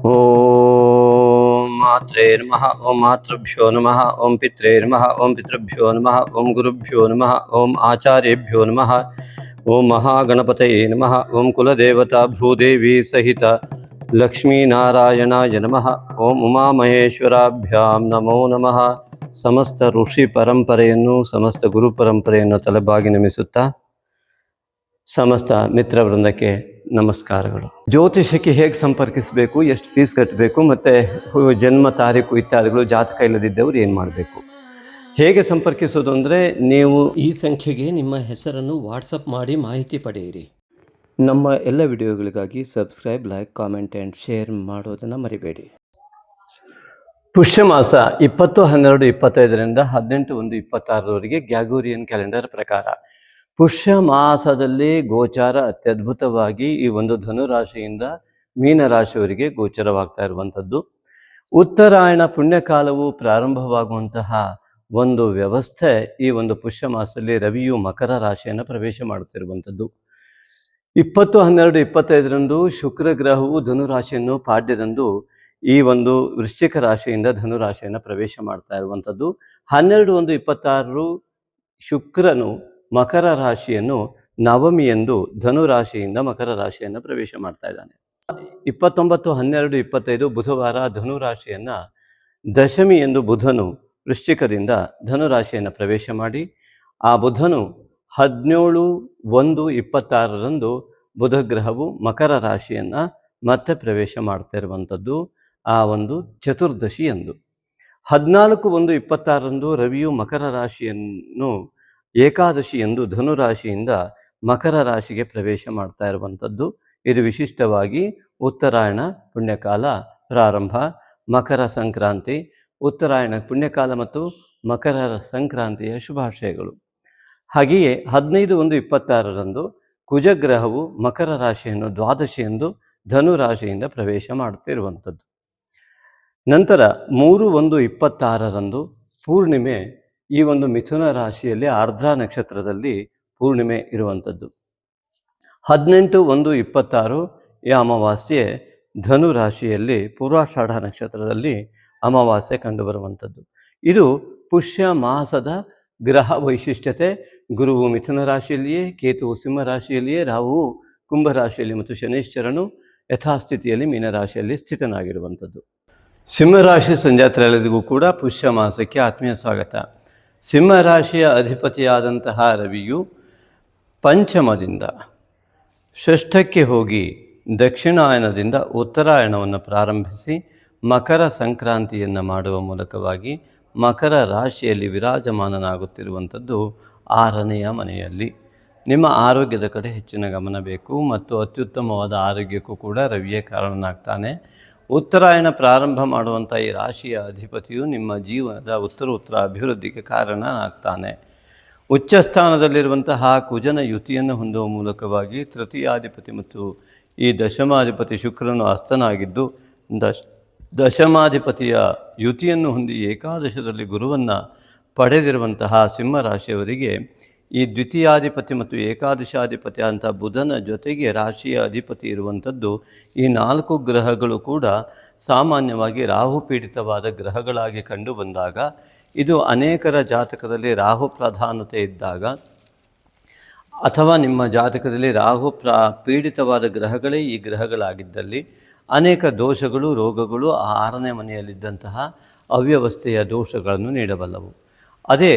ಓಂ ಮಾತ್ರೇ ನಮಃ. ಓಂ ಮಾತೃಭ್ಯೋ ನಮಃ. ಓಂ ಪಿತ್ರೇ ನಮಃ. ಓಂ ಪಿತೃಭ್ಯೋ ನಮಃ. ಓಂ ಗುರುಭ್ಯೋ ನಮಃ. ಓಂ ಆಚಾರ್ಯೇಭ್ಯೋ ನಮಃ. ಓಂ ಮಹಾಗಣಪತಯೇ ನಮಃ. ಓಂ ಕುಲದೇವತಾ ಭೂದೇವಿ ಸಹಿತ ಲಕ್ಷ್ಮೀನಾರಾಯಣಾಯ ನಮಃ. ಓಂ ಉಮಾಮಹೇಶ್ವರಾಭ್ಯಾಂ ನಮೋ ನಮಃ. ಸಮಸ್ತ ಋಷಿ ಪರಂಪರೆಯನ್ನು, ಸಮಸ್ತ ಗುರು ಪರಂಪರೆಯನ್ನು ತಲೆಬಾಗಿ ನಮಿಸುತ್ತಾ ಸಮಸ್ತ ಮಿತ್ರ ವೃಂದಕ್ಕೆ ನಮಸ್ಕಾರಗಳು. ಜ್ಯೋತಿಷಕ್ಕೆ ಹೇಗೆ ಸಂಪರ್ಕಿಸಬೇಕು, ಎಷ್ಟು ಫೀಸ್ ಕಟ್ಟಬೇಕು, ಮತ್ತು ಜನ್ಮ ತಾರೀಕು ಇತ್ಯಾದಿಗಳು, ಜಾತಕ ಇಲ್ಲದಿದ್ದವರು ಏನು ಮಾಡಬೇಕು, ಹೇಗೆ ಸಂಪರ್ಕಿಸೋದು ಅಂದರೆ, ನೀವು ಈ ಸಂಖ್ಯೆಗೆ ನಿಮ್ಮ ಹೆಸರನ್ನು ವಾಟ್ಸಪ್ ಮಾಡಿ ಮಾಹಿತಿ ಪಡೆಯಿರಿ. ನಮ್ಮ ಎಲ್ಲ ವಿಡಿಯೋಗಳಿಗಾಗಿ subscribe, like, comment and share ಮಾಡೋದನ್ನು ಮರಿಬೇಡಿ. ಪುಷ್ಯಮಾಸ 20/12/25 18/1/26 ಗ್ಯಾಗೋರಿಯನ್ ಕ್ಯಾಲೆಂಡರ್ ಪ್ರಕಾರ ಪುಷ್ಯ ಮಾಸದಲ್ಲಿ ಗೋಚಾರ ಅತ್ಯದ್ಭುತವಾಗಿ ಈ ಒಂದು ಧನುರಾಶಿಯಿಂದ ಮೀನರಾಶಿಯವರಿಗೆ ಗೋಚರವಾಗ್ತಾ ಇರುವಂಥದ್ದು. ಉತ್ತರಾಯಣ ಪುಣ್ಯಕಾಲವು ಪ್ರಾರಂಭವಾಗುವಂತಹ ಒಂದು ವ್ಯವಸ್ಥೆ ಈ ಒಂದು ಪುಷ್ಯ ಮಾಸದಲ್ಲಿ ರವಿಯು ಮಕರ ರಾಶಿಯನ್ನು ಪ್ರವೇಶ ಮಾಡುತ್ತಿರುವಂಥದ್ದು. 20/12/25 ಶುಕ್ರ ಗ್ರಹವು ಧನುರಾಶಿಯನ್ನು ಪಾಡ್ಯದಂದು ಈ ಒಂದು ವೃಶ್ಚಿಕ ರಾಶಿಯಿಂದ ಧನುರಾಶಿಯನ್ನು ಪ್ರವೇಶ ಮಾಡ್ತಾ ಇರುವಂಥದ್ದು. 12/1/26 ಶುಕ್ರನು ಮಕರ ರಾಶಿಯನ್ನು ನವಮಿಯಂದು ಧನುರಾಶಿಯಿಂದ ಮಕರ ರಾಶಿಯನ್ನು ಪ್ರವೇಶ ಮಾಡ್ತಾ ಇದ್ದಾನೆ. 29/12/25 ಬುಧವಾರ ಧನುರಾಶಿಯನ್ನು ದಶಮಿಯಂದು ಬುಧನು ವೃಶ್ಚಿಕದಿಂದ ಧನುರಾಶಿಯನ್ನು ಪ್ರವೇಶ ಮಾಡಿ, ಆ ಬುಧನು 17/1/26 ಬುಧಗ್ರಹವು ಮಕರ ರಾಶಿಯನ್ನು ಮತ್ತೆ ಪ್ರವೇಶ ಮಾಡ್ತಾ ಇರುವಂಥದ್ದು ಆ ಒಂದು ಚತುರ್ದಶಿಯಂದು. 14/1/26 ರವಿಯು ಮಕರ ರಾಶಿಯನ್ನು ಏಕಾದಶಿಯಂದು ಧನುರಾಶಿಯಿಂದ ಮಕರ ರಾಶಿಗೆ ಪ್ರವೇಶ ಮಾಡ್ತಾ ಇರುವಂಥದ್ದು. ಇದು ವಿಶಿಷ್ಟವಾಗಿ ಉತ್ತರಾಯಣ ಪುಣ್ಯಕಾಲ ಪ್ರಾರಂಭ, ಮಕರ ಸಂಕ್ರಾಂತಿ, ಉತ್ತರಾಯಣ ಪುಣ್ಯಕಾಲ ಮತ್ತು ಮಕರ ಸಂಕ್ರಾಂತಿಯ ಶುಭಾಶಯಗಳು. ಹಾಗೆಯೇ 15/1/26 ಕುಜಗ್ರಹವು ಮಕರ ರಾಶಿಯನ್ನು ದ್ವಾದಶಿಯಂದು ಧನುರಾಶಿಯಿಂದ ಪ್ರವೇಶ ಮಾಡುತ್ತಿರುವಂಥದ್ದು. ನಂತರ 3/1/26 ಪೂರ್ಣಿಮೆ ಈ ಒಂದು ಮಿಥುನ ರಾಶಿಯಲ್ಲಿ ಆರ್ದ್ರ ನಕ್ಷತ್ರದಲ್ಲಿ ಪೂರ್ಣಿಮೆ ಇರುವಂಥದ್ದು. 18/1/26 ಈ ಅಮಾವಾಸ್ಯೆ ಧನು ರಾಶಿಯಲ್ಲಿ ಪೂರ್ವಾಷಾಢ ನಕ್ಷತ್ರದಲ್ಲಿ ಅಮಾವಾಸ್ಯೆ ಕಂಡುಬರುವಂಥದ್ದು. ಇದು ಪುಷ್ಯ ಮಾಸದ ಗ್ರಹ ವೈಶಿಷ್ಟ್ಯತೆ. ಗುರುವು ಮಿಥುನ ರಾಶಿಯಲ್ಲಿಯೇ, ಕೇತುವು ಸಿಂಹ ರಾಶಿಯಲ್ಲಿಯೇ, ರಾಹುವು ಕುಂಭರಾಶಿಯಲ್ಲಿ ಮತ್ತು ಶನೈಶ್ಚರನು ಯಥಾಸ್ಥಿತಿಯಲ್ಲಿ ಮೀನರಾಶಿಯಲ್ಲಿ ಸ್ಥಿತನಾಗಿರುವಂಥದ್ದು. ಸಿಂಹರಾಶಿ ಸಂಜಾತರೆಲ್ಲರಿಗೂ ಕೂಡ ಪುಷ್ಯ ಮಾಸಕ್ಕೆ ಆತ್ಮೀಯ ಸ್ವಾಗತ. ಸಿಂಹರಾಶಿಯ ಅಧಿಪತಿಯಾದಂತಹ ರವಿಯು ಪಂಚಮದಿಂದ ಷಷ್ಠಕ್ಕೆ ಹೋಗಿ ದಕ್ಷಿಣಾಯನದಿಂದ ಉತ್ತರಾಯಣವನ್ನು ಪ್ರಾರಂಭಿಸಿ ಮಕರ ಸಂಕ್ರಾಂತಿಯನ್ನು ಮಾಡುವ ಮೂಲಕವಾಗಿ ಮಕರ ರಾಶಿಯಲ್ಲಿ ವಿರಾಜಮಾನನಾಗುತ್ತಿರುವಂಥದ್ದು 6ನೆಯ ಮನೆಯಲ್ಲಿ. ನಿಮ್ಮ ಆರೋಗ್ಯದ ಕಡೆ ಹೆಚ್ಚಿನ ಗಮನ ಬೇಕು ಮತ್ತು ಅತ್ಯುತ್ತಮವಾದ ಆರೋಗ್ಯಕ್ಕೂ ಕೂಡ ರವಿಯೇ ಕಾರಣನಾಗ್ತಾನೆ. ಉತ್ತರಾಯಣ ಪ್ರಾರಂಭ ಮಾಡುವಂಥ ಈ ರಾಶಿಯ ಅಧಿಪತಿಯು ನಿಮ್ಮ ಜೀವನದ ಉತ್ತರ ಅಭಿವೃದ್ಧಿಗೆ ಕಾರಣನಾಗ್ತಾನೆ. ಉಚ್ಚ ಸ್ಥಾನದಲ್ಲಿರುವಂತಹ ಕುಜನ ಯುತಿಯನ್ನು ಹೊಂದುವ ಮೂಲಕವಾಗಿ ತೃತೀಯಾಧಿಪತಿ ಮತ್ತು ಈ ದಶಮಾಧಿಪತಿ ಶುಕ್ರನು ಅಸ್ತನಾಗಿದ್ದು ದಶಮಾಧಿಪತಿಯ ಯುತಿಯನ್ನು ಹೊಂದಿ ಏಕಾದಶದಲ್ಲಿ ಗುರುವನ್ನು ಪಡೆದಿರುವಂತಹ ಸಿಂಹರಾಶಿಯವರಿಗೆ ಈ ದ್ವಿತೀಯಾಧಿಪತಿ ಮತ್ತು ಏಕಾದಶಾಧಿಪತಿ ಅಂತ ಬುಧನ ಜೊತೆಗೆ ರಾಶಿಯ ಅಧಿಪತಿ ಇರುವಂಥದ್ದು ಈ 4 ಗ್ರಹಗಳು ಕೂಡ ಸಾಮಾನ್ಯವಾಗಿ ರಾಹು ಪೀಡಿತವಾದ ಗ್ರಹಗಳಾಗಿ ಕಂಡು ಬಂದಾಗ, ಇದು ಅನೇಕರ ಜಾತಕದಲ್ಲಿ ರಾಹು ಪ್ರಧಾನತೆ ಇದ್ದಾಗ ಅಥವಾ ನಿಮ್ಮ ಜಾತಕದಲ್ಲಿ ರಾಹು ಪೀಡಿತವಾದ ಗ್ರಹಗಳೇ ಈ ಗ್ರಹಗಳಾಗಿದ್ದಲ್ಲಿ ಅನೇಕ ದೋಷಗಳು, ರೋಗಗಳು ಆ 6ನೇ ಮನೆಯಲ್ಲಿದ್ದಂತಹ ಅವ್ಯವಸ್ಥೆಯ ದೋಷಗಳನ್ನು ನೀಡಬಲ್ಲವು. ಅದೇ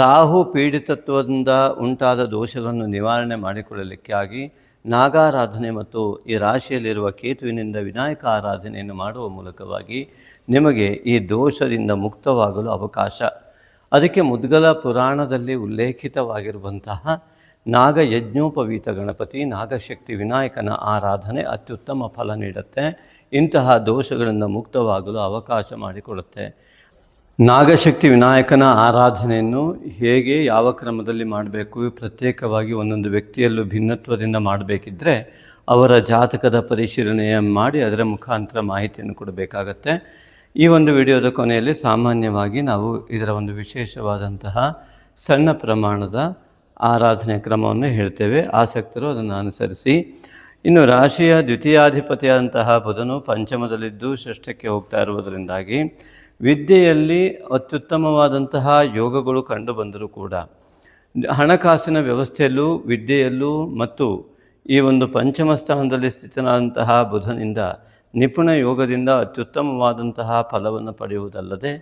ರಾಹು ಪೀಡಿತತ್ವದಿಂದ ಉಂಟಾದ ದೋಷಗಳನ್ನು ನಿವಾರಣೆ ಮಾಡಿಕೊಳ್ಳಲಿಕ್ಕಾಗಿ ನಾಗಾರಾಧನೆ ಮತ್ತು ಈ ರಾಶಿಯಲ್ಲಿರುವ ಕೇತುವಿನಿಂದ ವಿನಾಯಕ ಆರಾಧನೆಯನ್ನು ಮಾಡುವ ಮೂಲಕವಾಗಿ ನಿಮಗೆ ಈ ದೋಷದಿಂದ ಮುಕ್ತವಾಗಲು ಅವಕಾಶ. ಅದಕ್ಕೆ ಮುದ್ಗಲ ಪುರಾಣದಲ್ಲಿ ಉಲ್ಲೇಖಿತವಾಗಿರುವಂತಹ ನಾಗಯಜ್ಞೋಪವೀತ ಗಣಪತಿ, ನಾಗಶಕ್ತಿ ವಿನಾಯಕನ ಆರಾಧನೆ ಅತ್ಯುತ್ತಮ ಫಲ ನೀಡುತ್ತೆ. ಇಂತಹ ದೋಷಗಳಿಂದ ಮುಕ್ತವಾಗಲು ಅವಕಾಶ ಮಾಡಿಕೊಡುತ್ತೆ. ನಾಗಶಕ್ತಿ ವಿನಾಯಕನ ಆರಾಧನೆಯನ್ನು ಹೇಗೆ, ಯಾವ ಕ್ರಮದಲ್ಲಿ ಮಾಡಬೇಕು, ಪ್ರತ್ಯೇಕವಾಗಿ ಒಂದೊಂದು ವ್ಯಕ್ತಿಯಲ್ಲೂ ಭಿನ್ನತ್ವದಿಂದ ಮಾಡಬೇಕಿದ್ರೆ ಅವರ ಜಾತಕದ ಪರಿಶೀಲನೆ ಮಾಡಿ ಅದರ ಮುಖಾಂತರ ಮಾಹಿತಿಯನ್ನು ಕೊಡಬೇಕಾಗತ್ತೆ. ಈ ಒಂದು ವಿಡಿಯೋದ ಕೊನೆಯಲ್ಲಿ ಸಾಮಾನ್ಯವಾಗಿ ನಾವು ಇದರ ಒಂದು ವಿಶೇಷವಾದಂತಹ ಸಣ್ಣ ಪ್ರಮಾಣದ ಆರಾಧನೆ ಕ್ರಮವನ್ನು ಹೇಳ್ತೇವೆ. ಆಸಕ್ತರು ಅದನ್ನು ಅನುಸರಿಸಿ. ಇನ್ನು ರಾಶಿಯ ದ್ವಿತೀಯಾಧಿಪತಿಯಾದಂತಹ ಬುಧನು ಪಂಚಮದಲ್ಲಿದ್ದು ಷಷ್ಠಕ್ಕೆ ಹೋಗ್ತಾ ಇರುವುದರಿಂದಾಗಿ ವಿದ್ಯೆಯಲ್ಲಿ ಅತ್ಯುತ್ತಮವಾದಂತಹ ಯೋಗಗಳು ಕಂಡು ಬಂದರೂ ಕೂಡ ಹಣಕಾಸಿನ ವ್ಯವಸ್ಥೆಯಲ್ಲೂ ವಿದ್ಯೆಯಲ್ಲೂ ಮತ್ತು ಈ ಒಂದು ಪಂಚಮ ಸ್ಥಾನದಲ್ಲಿ ಸ್ಥಿತನಾದಂತಹ ಬುಧನಿಂದ ನಿಪುಣ ಯೋಗದಿಂದ ಅತ್ಯುತ್ತಮವಾದಂತಹ ಫಲವನ್ನು ಪಡೆಯುವುದಲ್ಲದೆ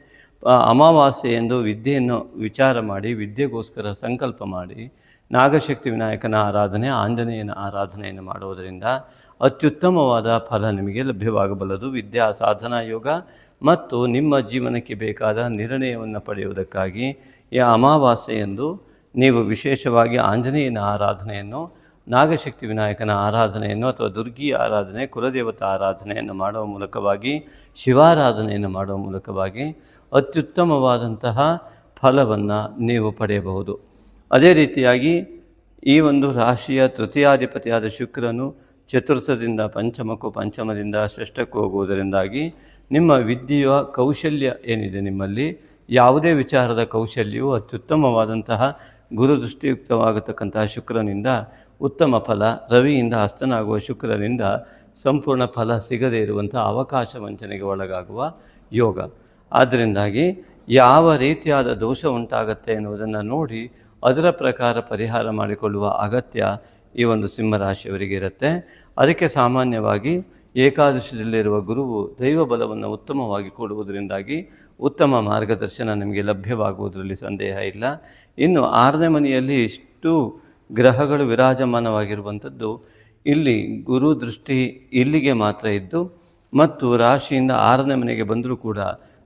ಅಮಾವಾಸ್ಯೆ ಎಂದು ವಿದ್ಯೆಯನ್ನು ವಿಚಾರ ಮಾಡಿ ವಿದ್ಯೆಗೋಸ್ಕರ ಸಂಕಲ್ಪ ಮಾಡಿ ನಾಗಶಕ್ತಿ ವಿನಾಯಕನ ಆರಾಧನೆ, ಆಂಜನೇಯನ ಆರಾಧನೆಯನ್ನು ಮಾಡುವುದರಿಂದ ಅತ್ಯುತ್ತಮವಾದ ಫಲ ನಿಮಗೆ ಲಭ್ಯವಾಗಬಲ್ಲದು. ವಿದ್ಯಾ ಸಾಧನಾ ಯೋಗ ಮತ್ತು ನಿಮ್ಮ ಜೀವನಕ್ಕೆ ಬೇಕಾದ ನಿರ್ಣಯವನ್ನು ಪಡೆಯುವುದಕ್ಕಾಗಿ ಈ ಅಮಾವಾಸ್ಯೆಯಂದು ನೀವು ವಿಶೇಷವಾಗಿ ಆಂಜನೇಯನ ಆರಾಧನೆಯನ್ನು, ನಾಗಶಕ್ತಿ ವಿನಾಯಕನ ಆರಾಧನೆಯನ್ನು ಅಥವಾ ದುರ್ಗಿ ಆರಾಧನೆ, ಕುಲದೇವತಾ ಆರಾಧನೆಯನ್ನು ಮಾಡುವ ಮೂಲಕವಾಗಿ, ಶಿವಾರಾಧನೆಯನ್ನು ಮಾಡುವ ಮೂಲಕವಾಗಿ ಅತ್ಯುತ್ತಮವಾದಂತಹ ಫಲವನ್ನು ನೀವು ಪಡೆಯಬಹುದು. ಅದೇ ರೀತಿಯಾಗಿ ಈ ಒಂದು ರಾಶಿಯ ತೃತೀಯಾಧಿಪತಿಯಾದ ಶುಕ್ರನು ಚತುರ್ಥದಿಂದ ಪಂಚಮಕ್ಕೂ, ಪಂಚಮದಿಂದ ಷಷ್ಠಕ್ಕೂ ಹೋಗುವುದರಿಂದಾಗಿ ನಿಮ್ಮ ವಿದ್ಯೆಯ ಕೌಶಲ್ಯ ಏನಿದೆ, ನಿಮ್ಮಲ್ಲಿ ಯಾವುದೇ ವಿಚಾರದ ಕೌಶಲ್ಯವು ಅತ್ಯುತ್ತಮವಾದಂತಹ ಗುರುದೃಷ್ಟಿಯುಕ್ತವಾಗತಕ್ಕಂತಹ ಶುಕ್ರನಿಂದ ಉತ್ತಮ ಫಲ, ರವಿಯಿಂದ ಹಸ್ತನಾಗುವ ಶುಕ್ರನಿಂದ ಸಂಪೂರ್ಣ ಫಲ ಸಿಗದೇ ಇರುವಂಥ ಅವಕಾಶ ವಂಚನೆಗೆ ಒಳಗಾಗುವ ಯೋಗ. ಆದ್ದರಿಂದಾಗಿ ಯಾವ ರೀತಿಯಾದ ದೋಷ ಉಂಟಾಗತ್ತೆ ಎನ್ನುವುದನ್ನು ನೋಡಿ ಅದರ ಪ್ರಕಾರ ಪರಿಹಾರ ಮಾಡಿಕೊಳ್ಳುವ ಅಗತ್ಯ ಈ ಒಂದು ಸಿಂಹರಾಶಿಯವರಿಗೆ ಇರುತ್ತೆ. ಅದಕ್ಕೆ ಸಾಮಾನ್ಯವಾಗಿ ಏಕಾದಶದಲ್ಲಿರುವ ಗುರುವು ದೈವ ಬಲವನ್ನು ಉತ್ತಮವಾಗಿ ಕೊಡುವುದರಿಂದಾಗಿ ಉತ್ತಮ ಮಾರ್ಗದರ್ಶನ ನಿಮಗೆ ಲಭ್ಯವಾಗುವುದರಲ್ಲಿ ಸಂದೇಹ ಇಲ್ಲ. ಇನ್ನು 6ನೇ ಮನೆಯಲ್ಲಿ ಇಷ್ಟು ಗ್ರಹಗಳು ವಿರಾಜಮಾನವಾಗಿರುವಂಥದ್ದು, ಇಲ್ಲಿ ಗುರು ದೃಷ್ಟಿ ಇಲ್ಲಿಗೆ ಮಾತ್ರ ಇದ್ದು ಮತ್ತು ರಾಶಿಯಿಂದ 6ನೇ ಮನೆಗೆ ಬಂದರೂ ಕೂಡ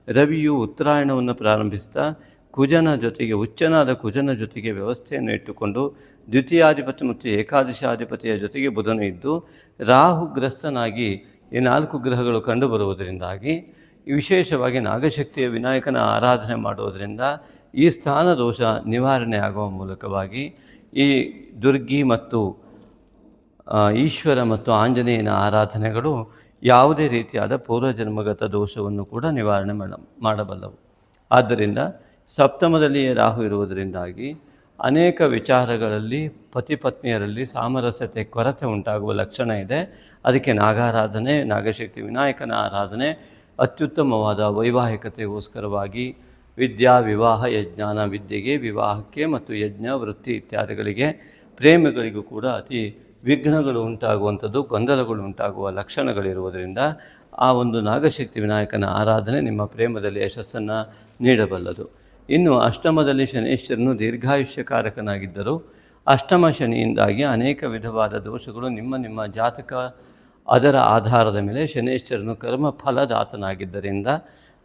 ರವಿಯು ಉತ್ತರಾಯಣವನ್ನು ಪ್ರಾರಂಭಿಸ್ತಾ ಕುಜನ ಜೊತೆಗೆ, ಉಚ್ಚನಾದ ಕುಜನ ಜೊತೆಗೆ ವ್ಯವಸ್ಥೆಯನ್ನು ಇಟ್ಟುಕೊಂಡು ದ್ವಿತೀಯಾಧಿಪತಿ ಮತ್ತು ಏಕಾದಶಾಧಿಪತಿಯ ಜೊತೆಗೆ ಬುಧನು ಇದ್ದು ರಾಹುಗ್ರಸ್ತನಾಗಿ ಈ 4 ಗ್ರಹಗಳು ಕಂಡುಬರುವುದರಿಂದಾಗಿ ವಿಶೇಷವಾಗಿ ನಾಗಶಕ್ತಿಯ ವಿನಾಯಕನ ಆರಾಧನೆ ಮಾಡುವುದರಿಂದ ಈ ಸ್ಥಾನ ದೋಷ ನಿವಾರಣೆ ಆಗುವ ಮೂಲಕವಾಗಿ ಈ ದುರ್ಗಿ ಮತ್ತು ಈಶ್ವರ ಮತ್ತು ಆಂಜನೇಯನ ಆರಾಧನೆಗಳು ಯಾವುದೇ ರೀತಿಯಾದ ಪೂರ್ವಜನ್ಮಗತ ದೋಷವನ್ನು ಕೂಡ ನಿವಾರಣೆ ಮಾಡಬಲ್ಲವು. ಆದ್ದರಿಂದ ಸಪ್ತಮದಲ್ಲಿಯೇ ರಾಹು ಇರುವುದರಿಂದಾಗಿ ಅನೇಕ ವಿಚಾರಗಳಲ್ಲಿ ಪತಿ ಪತ್ನಿಯರಲ್ಲಿ ಸಾಮರಸ್ಯತೆ ಕೊರತೆ ಉಂಟಾಗುವ ಲಕ್ಷಣ ಇದೆ. ಅದಕ್ಕೆ ನಾಗಾರಾಧನೆ, ನಾಗಶಕ್ತಿ ವಿನಾಯಕನ ಆರಾಧನೆ ಅತ್ಯುತ್ತಮವಾದ ವೈವಾಹಿಕತೆಗೋಸ್ಕರವಾಗಿ ವಿದ್ಯಾ, ವಿವಾಹ, ಯಜ್ಞಾನ, ವಿದ್ಯೆಗೆ, ವಿವಾಹಕ್ಕೆ ಮತ್ತು ಯಜ್ಞ, ವೃತ್ತಿ ಇತ್ಯಾದಿಗಳಿಗೆ, ಪ್ರೇಮಿಗಳಿಗೂ ಕೂಡ ಅತಿ ವಿಘ್ನಗಳು ಉಂಟಾಗುವಂಥದ್ದು, ಗೊಂದಲಗಳು ಉಂಟಾಗುವ ಲಕ್ಷಣಗಳಿರುವುದರಿಂದ ಆ ಒಂದು ನಾಗಶಕ್ತಿ ವಿನಾಯಕನ ಆರಾಧನೆ ನಿಮ್ಮ ಪ್ರೇಮದಲ್ಲಿ ಯಶಸ್ಸನ್ನು ನೀಡಬಲ್ಲದು. ಇನ್ನು ಅಷ್ಟಮದಲ್ಲಿ ಶನೇಶ್ವರನು ದೀರ್ಘಾಯುಷ್ಯಕಾರಕನಾಗಿದ್ದರೂ ಅಷ್ಟಮ ಶನಿಯಿಂದಾಗಿ ಅನೇಕ ವಿಧವಾದ ದೋಷಗಳು ನಿಮ್ಮ ಜಾತಕ, ಅದರ ಆಧಾರದ ಮೇಲೆ ಶನೇಶ್ವರನು ಕರ್ಮ ಫಲದಾತನಾಗಿದ್ದರಿಂದ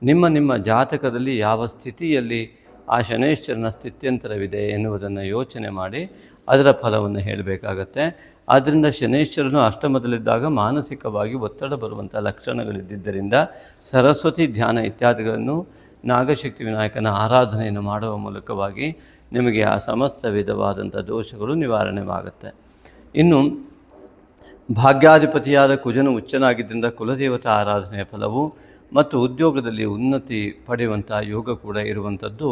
ನಿಮ್ಮ ಜಾತಕದಲ್ಲಿ ಯಾವ ಸ್ಥಿತಿಯಲ್ಲಿ ಆ ಶನೇಶ್ವರನ ಸ್ಥಿತ್ಯಂತರವಿದೆ ಎನ್ನುವುದನ್ನು ಯೋಚನೆ ಮಾಡಿ ಅದರ ಫಲವನ್ನು ಹೇಳಬೇಕಾಗತ್ತೆ. ಆದ್ದರಿಂದ ಶನೇಶ್ವರನು ಅಷ್ಟಮದಲ್ಲಿದ್ದಾಗ ಮಾನಸಿಕವಾಗಿ ಒತ್ತಡ ಬರುವಂಥ ಲಕ್ಷಣಗಳಿದ್ದರಿಂದ ಸರಸ್ವತಿ ಧ್ಯಾನ ಇತ್ಯಾದಿಗಳನ್ನು, ನಾಗಶಕ್ತಿ ವಿನಾಯಕನ ಆರಾಧನೆಯನ್ನು ಮಾಡುವ ಮೂಲಕವಾಗಿ ನಿಮಗೆ ಆ ಸಮಸ್ತ ವಿಧವಾದಂಥ ದೋಷಗಳು ನಿವಾರಣೆವಾಗುತ್ತೆ. ಇನ್ನು ಭಾಗ್ಯಾಧಿಪತಿಯಾದ ಕುಜನು ಉಚ್ಚನಾಗಿದ್ದರಿಂದ ಕುಲದೇವತಾ ಆರಾಧನೆಯ ಫಲವು ಮತ್ತು ಉದ್ಯೋಗದಲ್ಲಿ ಉನ್ನತಿ ಪಡೆಯುವಂಥ ಯೋಗ ಕೂಡ ಇರುವಂಥದ್ದು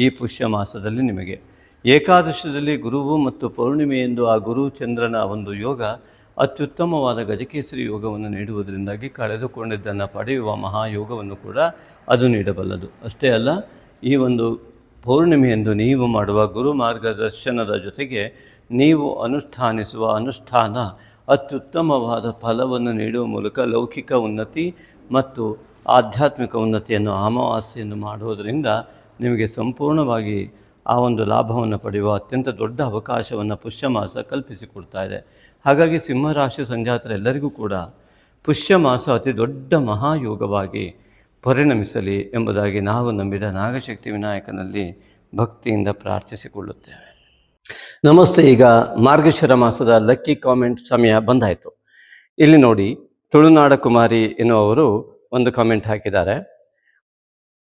ಈ ಪುಷ್ಯ ಮಾಸದಲ್ಲಿ ನಿಮಗೆ. ಏಕಾದಶದಲ್ಲಿ ಗುರುವು ಮತ್ತು ಪೌರ್ಣಿಮೆಯೆಂದು ಆ ಗುರು ಚಂದ್ರನ ಒಂದು ಯೋಗ ಅತ್ಯುತ್ತಮವಾದ ಗಜಕೇಸರಿ ಯೋಗವನ್ನು ನೀಡುವುದರಿಂದಾಗಿ ಕಳೆದುಕೊಂಡಿದ್ದನ್ನು ಪಡೆಯುವ ಮಹಾಯೋಗವನ್ನು ಕೂಡ ಅದು ನೀಡಬಲ್ಲದು. ಅಷ್ಟೇ ಅಲ್ಲ, ಈ ಒಂದು ಪೌರ್ಣಿಮೆಯೆಂದು ನೀವು ಮಾಡುವ ಗುರು ಮಾರ್ಗದರ್ಶನದ ಜೊತೆಗೆ ನೀವು ಅನುಷ್ಠಾನಿಸುವ ಅನುಷ್ಠಾನ ಅತ್ಯುತ್ತಮವಾದ ಫಲವನ್ನು ನೀಡುವ ಮೂಲಕ ಲೌಕಿಕ ಉನ್ನತಿ ಮತ್ತು ಆಧ್ಯಾತ್ಮಿಕ ಉನ್ನತಿಯನ್ನು, ಅಮಾವಾಸ್ಯೆಯನ್ನು ಮಾಡುವುದರಿಂದ ನಿಮಗೆ ಸಂಪೂರ್ಣವಾಗಿ ಆ ಒಂದು ಲಾಭವನ್ನು ಪಡೆಯುವ ಅತ್ಯಂತ ದೊಡ್ಡ ಅವಕಾಶವನ್ನು ಪುಷ್ಯಮಾಸ ಕಲ್ಪಿಸಿಕೊಡ್ತಾ ಇದೆ. ಹಾಗಾಗಿ ಸಿಂಹರಾಶಿ ಸಂಜಾತರೆಲ್ಲರಿಗೂ ಕೂಡ ಪುಷ್ಯಮಾಸ ಅತಿ ದೊಡ್ಡ ಮಹಾಯೋಗವಾಗಿ ಪರಿಣಮಿಸಲಿ ಎಂಬುದಾಗಿ ನಾವು ನಂಬಿದ ನಾಗಶಕ್ತಿ ವಿನಾಯಕನಲ್ಲಿ ಭಕ್ತಿಯಿಂದ ಪ್ರಾರ್ಥಿಸಿಕೊಳ್ಳುತ್ತೇವೆ. ನಮಸ್ತೆ. ಈಗ ಮಾರ್ಗಶಿರ ಮಾಸದ ಲಕ್ಕಿ ಕಾಮೆಂಟ್ ಸಮಯ ಬಂದಾಯಿತು. ಇಲ್ಲಿ ನೋಡಿ, ತುಳುನಾಡ ಕುಮಾರಿ ಎನ್ನುವವರು ಒಂದು ಕಾಮೆಂಟ್ ಹಾಕಿದ್ದಾರೆ.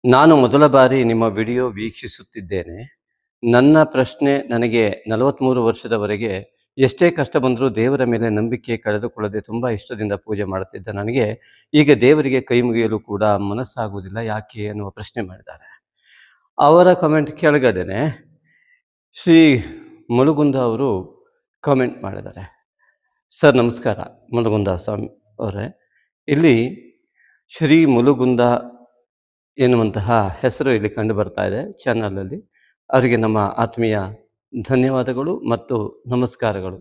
ನಾನು ಮೊದಲ ಬಾರಿ ನಿಮ್ಮ ವಿಡಿಯೋ ವೀಕ್ಷಿಸುತ್ತಿದ್ದೇನೆ. ನನ್ನ ಪ್ರಶ್ನೆ, ನನಗೆ 43 ವರ್ಷದವರೆಗೆ ಎಷ್ಟೇ ಕಷ್ಟ ಬಂದರೂ ದೇವರ ಮೇಲೆ ನಂಬಿಕೆ ಕಳೆದುಕೊಳ್ಳದೆ ತುಂಬ ಇಷ್ಟದಿಂದ ಪೂಜೆ ಮಾಡುತ್ತಿದ್ದ ನನಗೆ ಈಗ ದೇವರಿಗೆ ಕೈ ಮುಗಿಯಲು ಕೂಡ ಮನಸ್ಸಾಗುವುದಿಲ್ಲ, ಯಾಕೆ ಎನ್ನುವ ಪ್ರಶ್ನೆ ಮಾಡಿದ್ದಾರೆ. ಅವರ ಕಮೆಂಟ್ ಕೆಳಗಡೆನೆ ಶ್ರೀ ಮುಳುಗುಂದ ಅವರು ಕಮೆಂಟ್ ಮಾಡಿದ್ದಾರೆ. ಸರ್ ನಮಸ್ಕಾರ. ಮುಲಗುಂದ ಸ್ವಾಮಿ ಅವರೇ. ಇಲ್ಲಿ ಶ್ರೀ ಮುಲುಗುಂದ ಎನ್ನುವಂತಹ ಹೆಸರು ಇಲ್ಲಿ ಕಂಡು ಬರ್ತಾ ಇದೆ ಚಾನಲಲ್ಲಿ. ಅವರಿಗೆ ನಮ್ಮ ಆತ್ಮೀಯ ಧನ್ಯವಾದಗಳು ಮತ್ತು ನಮಸ್ಕಾರಗಳು.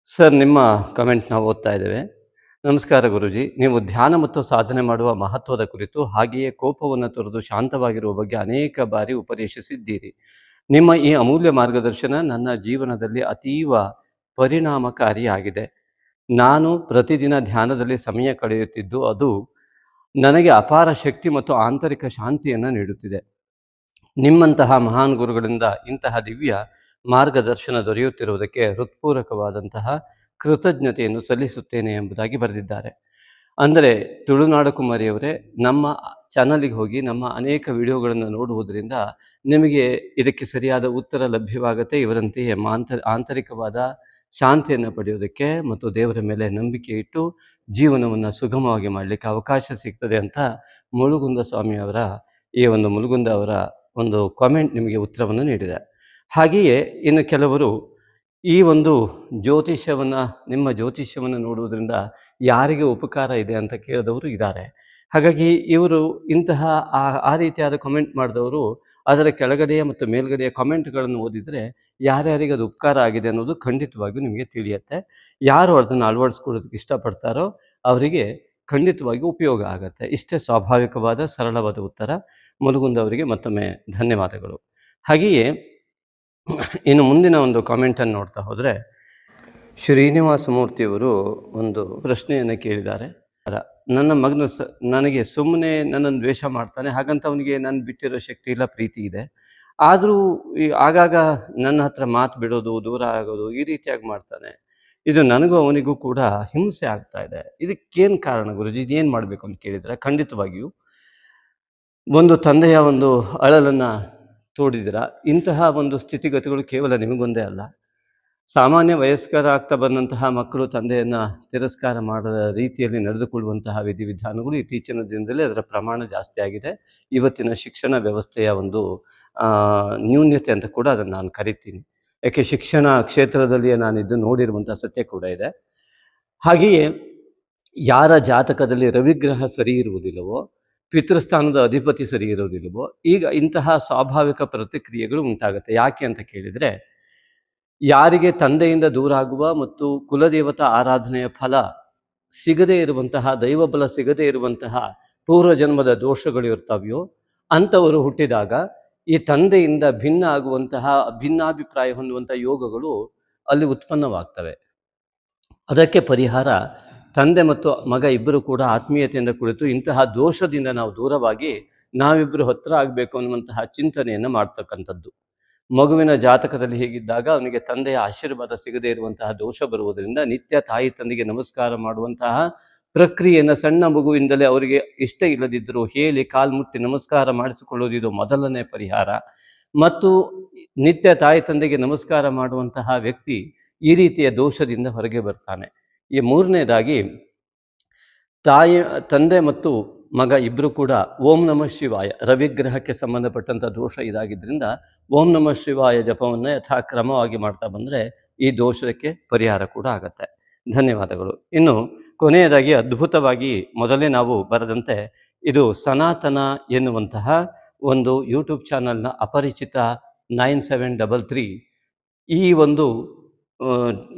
ಸರ್ ನಿಮ್ಮ ಕಮೆಂಟ್ ನಾವು ಓದ್ತಾ ಇದ್ದೇವೆ. ನಮಸ್ಕಾರ ಗುರೂಜಿ, ನೀವು ಧ್ಯಾನ ಮತ್ತು ಸಾಧನೆ ಮಾಡುವ ಮಹತ್ವದ ಕುರಿತು ಹಾಗೆಯೇ ಕೋಪವನ್ನು ತೊರೆದು ಶಾಂತವಾಗಿರುವ ಬಗ್ಗೆ ಅನೇಕ ಬಾರಿ ಉಪದೇಶಿಸಿದ್ದೀರಿ. ನಿಮ್ಮ ಈ ಅಮೂಲ್ಯ ಮಾರ್ಗದರ್ಶನ ನನ್ನ ಜೀವನದಲ್ಲಿ ಅತೀವ ಪರಿಣಾಮಕಾರಿಯಾಗಿದೆ. ನಾನು ಪ್ರತಿದಿನ ಧ್ಯಾನದಲ್ಲಿ ಸಮಯ ಕಳೆಯುತ್ತಿದ್ದು ಅದು ನನಗೆ ಅಪಾರ ಶಕ್ತಿ ಮತ್ತು ಆಂತರಿಕ ಶಾಂತಿಯನ್ನು ನೀಡುತ್ತಿದೆ. ನಿಮ್ಮಂತಹ ಮಹಾನ್ ಗುರುಗಳಿಂದ ಇಂತಹ ದಿವ್ಯ ಮಾರ್ಗದರ್ಶನ ದೊರೆಯುತ್ತಿರುವುದಕ್ಕೆ ಹೃತ್ಪೂರ್ವಕವಾದಂತಹ ಕೃತಜ್ಞತೆಯನ್ನು ಸಲ್ಲಿಸುತ್ತೇನೆ ಎಂಬುದಾಗಿ ಬರೆದಿದ್ದಾರೆ. ಅಂದರೆ ತುಳುನಾಡು ಕುಮಾರಿಯವರೇ, ನಮ್ಮ ಚಾನಲಿಗೆ ಹೋಗಿ ನಮ್ಮ ಅನೇಕ ವಿಡಿಯೋಗಳನ್ನು ನೋಡುವುದರಿಂದ ನಿಮಗೆ ಇದಕ್ಕೆ ಸರಿಯಾದ ಉತ್ತರ ಲಭ್ಯವಾಗುತ್ತೆ. ಇವರಂತೆಯೇ ಆಂತರಿಕವಾದ ಶಾಂತಿಯನ್ನು ಪಡೆಯೋದಕ್ಕೆ ಮತ್ತು ದೇವರ ಮೇಲೆ ನಂಬಿಕೆ ಇಟ್ಟು ಜೀವನವನ್ನು ಸುಗಮವಾಗಿ ಮಾಡಲಿಕ್ಕೆ ಅವಕಾಶ ಸಿಗ್ತದೆ ಅಂತ ಮುಳುಗುಂದ ಸ್ವಾಮಿಯವರ ಈ ಒಂದು ಮುಳುಗುಂದ ಅವರ ಒಂದು ಕಾಮೆಂಟ್ ನಿಮಗೆ ಉತ್ತರವನ್ನು ನೀಡಿದೆ. ಹಾಗೆಯೇ ಇನ್ನು ಕೆಲವರು ಈ ಒಂದು ನಿಮ್ಮ ಜ್ಯೋತಿಷ್ಯವನ್ನು ನೋಡುವುದರಿಂದ ಯಾರಿಗೆ ಉಪಕಾರ ಇದೆ ಅಂತ ಕೇಳಿದವರು ಇದ್ದಾರೆ. ಹಾಗಾಗಿ ಇವರು ಇಂತಹ ಆ ರೀತಿಯಾದ ಕಮೆಂಟ್ ಮಾಡಿದವರು ಅದರ ಕೆಳಗಡೆಯ ಮತ್ತು ಮೇಲ್ಗಡೆಯ ಕಾಮೆಂಟ್ಗಳನ್ನು ಓದಿದರೆ ಯಾರ್ಯಾರಿಗೆ ಅದು ಉಪಕಾರ ಆಗಿದೆ ಅನ್ನೋದು ಖಂಡಿತವಾಗಿಯೂ ನಿಮಗೆ ತಿಳಿಯುತ್ತೆ. ಯಾರು ಅದನ್ನು ಅಳವಡಿಸ್ಕೊಳ್ಳೋದಕ್ಕೆ ಇಷ್ಟಪಡ್ತಾರೋ ಅವರಿಗೆ ಖಂಡಿತವಾಗಿಯೂ ಉಪಯೋಗ ಆಗುತ್ತೆ. ಇಷ್ಟೇ ಸ್ವಾಭಾವಿಕವಾದ ಸರಳವಾದ ಉತ್ತರ. ಮುಲುಗುಂದ ಅವರಿಗೆ ಮತ್ತೊಮ್ಮೆ ಧನ್ಯವಾದಗಳು. ಹಾಗೆಯೇ ಇನ್ನು ಮುಂದಿನ ಒಂದು ಕಾಮೆಂಟನ್ನು ನೋಡ್ತಾ ಹೋದರೆ ಶ್ರೀನಿವಾಸ ಮೂರ್ತಿಯವರು ಒಂದು ಪ್ರಶ್ನೆಯನ್ನು ಕೇಳಿದ್ದಾರೆ. ನನ್ನ ಮಗನು ನನಗೆ ಸುಮ್ಮನೆ ನನ್ನನ್ನು ದ್ವೇಷ ಮಾಡ್ತಾನೆ, ಹಾಗಂತ ಅವನಿಗೆ ನಾನು ಬಿಟ್ಟಿರೋ ಶಕ್ತಿ ಇಲ್ಲ, ಪ್ರೀತಿ ಇದೆ. ಆದರೂ ಆಗಾಗ ನನ್ನ ಹತ್ರ ಮಾತು ಬಿಡೋದು, ದೂರ ಆಗೋದು, ಈ ರೀತಿಯಾಗಿ ಮಾಡ್ತಾನೆ. ಇದು ನನಗೂ ಅವನಿಗೂ ಕೂಡ ಹಿಂಸೆ ಆಗ್ತಾ ಇದೆ. ಇದಕ್ಕೇನು ಕಾರಣ ಗುರುಜಿ? ಇದೇನು ಮಾಡಬೇಕು ಅಂತ ಕೇಳಿದರೆ, ಖಂಡಿತವಾಗಿಯೂ ಒಂದು ತಂದೆಯ ಒಂದು ಅಳಲನ್ನು ತೋಡಿದಿರ. ಇಂತಹ ಒಂದು ಸ್ಥಿತಿಗತಿಗಳು ಕೇವಲ ನಿಮಗೊಂದೇ ಅಲ್ಲ, ಸಾಮಾನ್ಯ ವಯಸ್ಕರಾಗ್ತಾ ಬಂದಂತಹ ಮಕ್ಕಳು ತಂದೆಯನ್ನು ತಿರಸ್ಕಾರ ಮಾಡದ ರೀತಿಯಲ್ಲಿ ನಡೆದುಕೊಳ್ಳುವಂತಹ ವಿಧಿವಿಧಾನಗಳು ಇತ್ತೀಚಿನ ದಿನದಲ್ಲಿ ಅದರ ಪ್ರಮಾಣ ಜಾಸ್ತಿ ಆಗಿದೆ. ಇವತ್ತಿನ ಶಿಕ್ಷಣ ವ್ಯವಸ್ಥೆಯ ಒಂದು ನ್ಯೂನ್ಯತೆ ಅಂತ ಕೂಡ ಅದನ್ನು ನಾನು ಕರಿತೀನಿ. ಯಾಕೆ ಶಿಕ್ಷಣ ಕ್ಷೇತ್ರದಲ್ಲಿಯೇ ನಾನಿದ್ದು ನೋಡಿರುವಂಥ ಸತ್ಯ ಕೂಡ ಇದೆ. ಹಾಗೆಯೇ ಯಾರ ಜಾತಕದಲ್ಲಿ ರವಿಗ್ರಹ ಸರಿ ಇರುವುದಿಲ್ಲವೋ, ಪಿತೃಸ್ಥಾನದ ಅಧಿಪತಿ ಸರಿ ಇರುವುದಿಲ್ಲವೋ, ಈಗ ಇಂತಹ ಸ್ವಾಭಾವಿಕ ಪ್ರತಿಕ್ರಿಯೆಗಳು ಉಂಟಾಗುತ್ತೆ. ಯಾಕೆ ಅಂತ ಕೇಳಿದರೆ, ಯಾರಿಗೆ ತಂದೆಯಿಂದ ದೂರ ಆಗುವ ಮತ್ತು ಕುಲದೇವತಾ ಆರಾಧನೆಯ ಫಲ ಸಿಗದೇ ಇರುವಂತಹ, ದೈವಬಲ ಸಿಗದೇ ಇರುವಂತಹ ಪೂರ್ವಜನ್ಮದ ದೋಷಗಳು ಇರ್ತಾವೆಯೋ ಅಂಥವರು ಹುಟ್ಟಿದಾಗ ಈ ತಂದೆಯಿಂದ ಭಿನ್ನ ಆಗುವಂತಹ, ಭಿನ್ನಾಭಿಪ್ರಾಯ ಹೊಂದುವಂಥ ಯೋಗಗಳು ಅಲ್ಲಿ ಉತ್ಪನ್ನವಾಗ್ತವೆ. ಅದಕ್ಕೆ ಪರಿಹಾರ ತಂದೆ ಮತ್ತು ಮಗ ಇಬ್ಬರು ಕೂಡ ಆತ್ಮೀಯತೆಯಿಂದ ಕುಳಿತು ಇಂತಹ ದೋಷದಿಂದ ನಾವು ದೂರವಾಗಿ ನಾವಿಬ್ಬರು ಹತ್ರ ಆಗಬೇಕು ಅನ್ನುವಂತಹ ಚಿಂತನೆಯನ್ನು ಮಾಡ್ತಕ್ಕಂಥದ್ದು. ಮಗುವಿನ ಜಾತಕದಲ್ಲಿ ಹೀಗಿದ್ದಾಗ ಅವನಿಗೆ ತಂದೆಯ ಆಶೀರ್ವಾದ ಸಿಗದೇ ಇರುವಂತಹ ದೋಷ ಬರುವುದರಿಂದ ನಿತ್ಯ ತಾಯಿ ತಂದೆಗೆ ನಮಸ್ಕಾರ ಮಾಡುವಂತಹ ಪ್ರಕ್ರಿಯೆಯನ್ನು ಸಣ್ಣ ಮಗುವಿಂದಲೇ ಅವರಿಗೆ ಇಷ್ಟ ಇಲ್ಲದಿದ್ದರೂ ಹೇಳಿ ಕಾಲ್ಮುಟ್ಟಿ ನಮಸ್ಕಾರ ಮಾಡಿಸಿಕೊಳ್ಳೋದು ಇದು ಮೊದಲನೇ ಪರಿಹಾರ. ಮತ್ತು ನಿತ್ಯ ತಾಯಿ ತಂದೆಗೆ ನಮಸ್ಕಾರ ಮಾಡುವಂತಹ ವ್ಯಕ್ತಿ ಈ ರೀತಿಯ ದೋಷದಿಂದ ಹೊರಗೆ ಬರ್ತಾನೆ. ಈ ಮೂರನೇದಾಗಿ ತಂದೆ ಮತ್ತು ಮಗ ಇಬ್ಬರು ಕೂಡ ಓಂ ನಮಃ ಶಿವಾಯ, ರವಿಗ್ರಹಕ್ಕೆ ಸಂಬಂಧಪಟ್ಟಂಥ ದೋಷ ಇದಾಗಿದ್ದರಿಂದ ಓಂ ನಮಃ ಶಿವಾಯ ಜಪವನ್ನು ಯಥಾಕ್ರಮವಾಗಿ ಮಾಡ್ತಾ ಬಂದರೆ ಈ ದೋಷಕ್ಕೆ ಪರಿಹಾರ ಕೂಡ ಆಗತ್ತೆ. ಧನ್ಯವಾದಗಳು. ಇನ್ನು ಕೊನೆಯದಾಗಿ ಅದ್ಭುತವಾಗಿ ಮೊದಲೇ ನಾವು ಬರೆದಂತೆ ಇದು ಸನಾತನ ಎನ್ನುವಂತಹ ಒಂದು ಯೂಟ್ಯೂಬ್ ಚಾನಲ್ನ ಅಪರಿಚಿತ 9733 ಈ ಒಂದು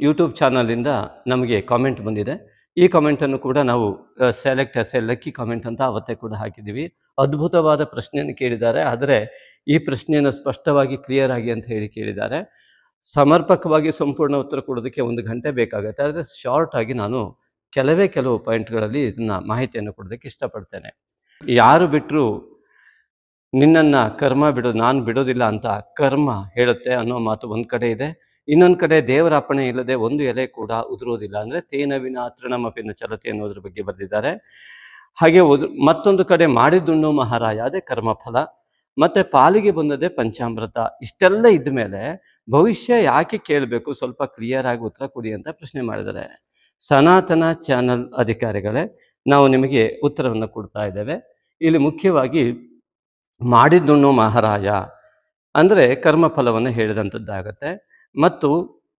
ಯೂಟ್ಯೂಬ್ ಚಾನಲಿಂದ ನಮಗೆ ಕಾಮೆಂಟ್ ಬಂದಿದೆ. ಈ ಕಾಮೆಂಟನ್ನು ಕೂಡ ನಾವು select as a lucky comment ಅಂತ ಅವತ್ತೇ ಕೂಡ ಹಾಕಿದ್ದೀವಿ. ಅದ್ಭುತವಾದ ಪ್ರಶ್ನೆಯನ್ನು ಕೇಳಿದ್ದಾರೆ, ಆದರೆ ಈ ಪ್ರಶ್ನೆಯನ್ನು ಸ್ಪಷ್ಟವಾಗಿ ಕ್ಲಿಯರ್ ಆಗಿ ಅಂತ ಹೇಳಿ ಕೇಳಿದ್ದಾರೆ. ಸಮರ್ಪಕವಾಗಿ ಸಂಪೂರ್ಣ ಉತ್ತರ ಕೊಡೋದಕ್ಕೆ 1 ಗಂಟೆ ಬೇಕಾಗುತ್ತೆ, ಆದರೆ ಶಾರ್ಟ್ ಆಗಿ ನಾನು ಕೆಲವು ಪಾಯಿಂಟ್ಗಳಲ್ಲಿ ಇದನ್ನು ಮಾಹಿತಿಯನ್ನು ಕೊಡೋದಕ್ಕೆ ಇಷ್ಟಪಡ್ತೇನೆ. ಯಾರು ಬಿಟ್ಟರು ನಿನ್ನನ್ನು ಕರ್ಮ ಬಿಡೋದು, ನಾನು ಬಿಡೋದಿಲ್ಲ ಅಂತ ಕರ್ಮ ಹೇಳುತ್ತೆ ಅನ್ನೋ ಮಾತು ಒಂದು ಕಡೆ ಇದೆ. ಇನ್ನೊಂದು ಕಡೆ ದೇವರ ಅಪ್ಪಣೆ ಇಲ್ಲದೆ ಒಂದು ಎಲೆ ಕೂಡ ಉದುರೋದಿಲ್ಲ, ಅಂದರೆ ತೇನ ವಿನಾ ತೃಣಮಪಿನ ಚಲತೆ ಅನ್ನೋದ್ರ ಬಗ್ಗೆ ಬರೆದಿದ್ದಾರೆ. ಹಾಗೆ ಮತ್ತೊಂದು ಕಡೆ ಮಾಡಿದ್ದುಣ್ಣು ಮಹಾರಾಯ, ಅದೇ ಕರ್ಮಫಲ, ಮತ್ತು ಪಾಲಿಗೆ ಬಂದದೇ ಪಂಚಾಮೃತ. ಇಷ್ಟೆಲ್ಲ ಇದ್ದ ಮೇಲೆ ಭವಿಷ್ಯ ಯಾಕೆ ಕೇಳಬೇಕು? ಸ್ವಲ್ಪ ಕ್ಲಿಯರ್ ಆಗಿ ಉತ್ತರ ಕೊಡಿ ಅಂತ ಪ್ರಶ್ನೆ ಮಾಡಿದ್ದಾರೆ. ಸನಾತನ ಚಾನಲ್ ಅಧಿಕಾರಿಗಳೇ, ನಾವು ನಿಮಗೆ ಉತ್ತರವನ್ನು ಕೊಡ್ತಾ ಇದ್ದೇವೆ. ಇಲ್ಲಿ ಮುಖ್ಯವಾಗಿ ಮಾಡಿದ್ದುಣ್ಣು ಮಹಾರಾಯ ಅಂದರೆ ಕರ್ಮಫಲವನ್ನು ಹೇಳಿದಂಥದ್ದಾಗತ್ತೆ. ಮತ್ತು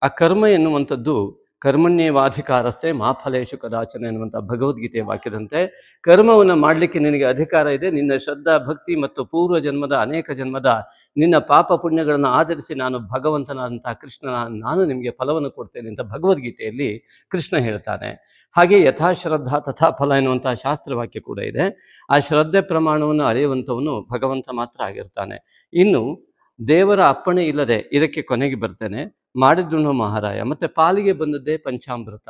ಆ ಕರ್ಮ ಎನ್ನುವಂಥದ್ದು ಕರ್ಮಣ್ಯೇವಾಧಿಕಾರಸ್ಥೆ ಮಾ ಫಲೇಶು ಕದಾಚನ ಎನ್ನುವಂಥ ಭಗವದ್ಗೀತೆಯ ವಾಕ್ಯದಂತೆ ಕರ್ಮವನ್ನು ಮಾಡಲಿಕ್ಕೆ ನಿನಗೆ ಅಧಿಕಾರ ಇದೆ. ನಿನ್ನ ಶ್ರದ್ಧಾ ಭಕ್ತಿ ಮತ್ತು ಪೂರ್ವ ಜನ್ಮದ ಅನೇಕ ಜನ್ಮದ ನಿನ್ನ ಪಾಪ ಪುಣ್ಯಗಳನ್ನು ಆಧರಿಸಿ ನಾನು ಭಗವಂತನಾದಂಥ ಕೃಷ್ಣ ನಾನು ನಿಮಗೆ ಫಲವನ್ನು ಕೊಡ್ತೇನೆ ಅಂತ ಭಗವದ್ಗೀತೆಯಲ್ಲಿ ಕೃಷ್ಣ ಹೇಳ್ತಾನೆ. ಹಾಗೆ ಯಥಾಶ್ರದ್ಧಾ ತಥಾ ಫಲ ಎನ್ನುವಂಥ ಶಾಸ್ತ್ರವಾಕ್ಯ ಕೂಡ ಇದೆ. ಆ ಶ್ರದ್ಧೆ ಪ್ರಮಾಣವನ್ನು ಅಳೆಯುವಂಥವನು ಭಗವಂತ ಮಾತ್ರ ಆಗಿರ್ತಾನೆ. ಇನ್ನು ದೇವರ ಅಪ್ಪಣೆ ಇಲ್ಲದೆ ಇದಕ್ಕೆ ಕೊನೆಗೆ ಬರ್ತೇನೆ, ಮಾಡಿದ್ರುಣೋ ಮಹಾರಾಯ, ಮತ್ತೆ ಪಾಲಿಗೆ ಬಂದದ್ದೇ ಪಂಚಾಮೃತ.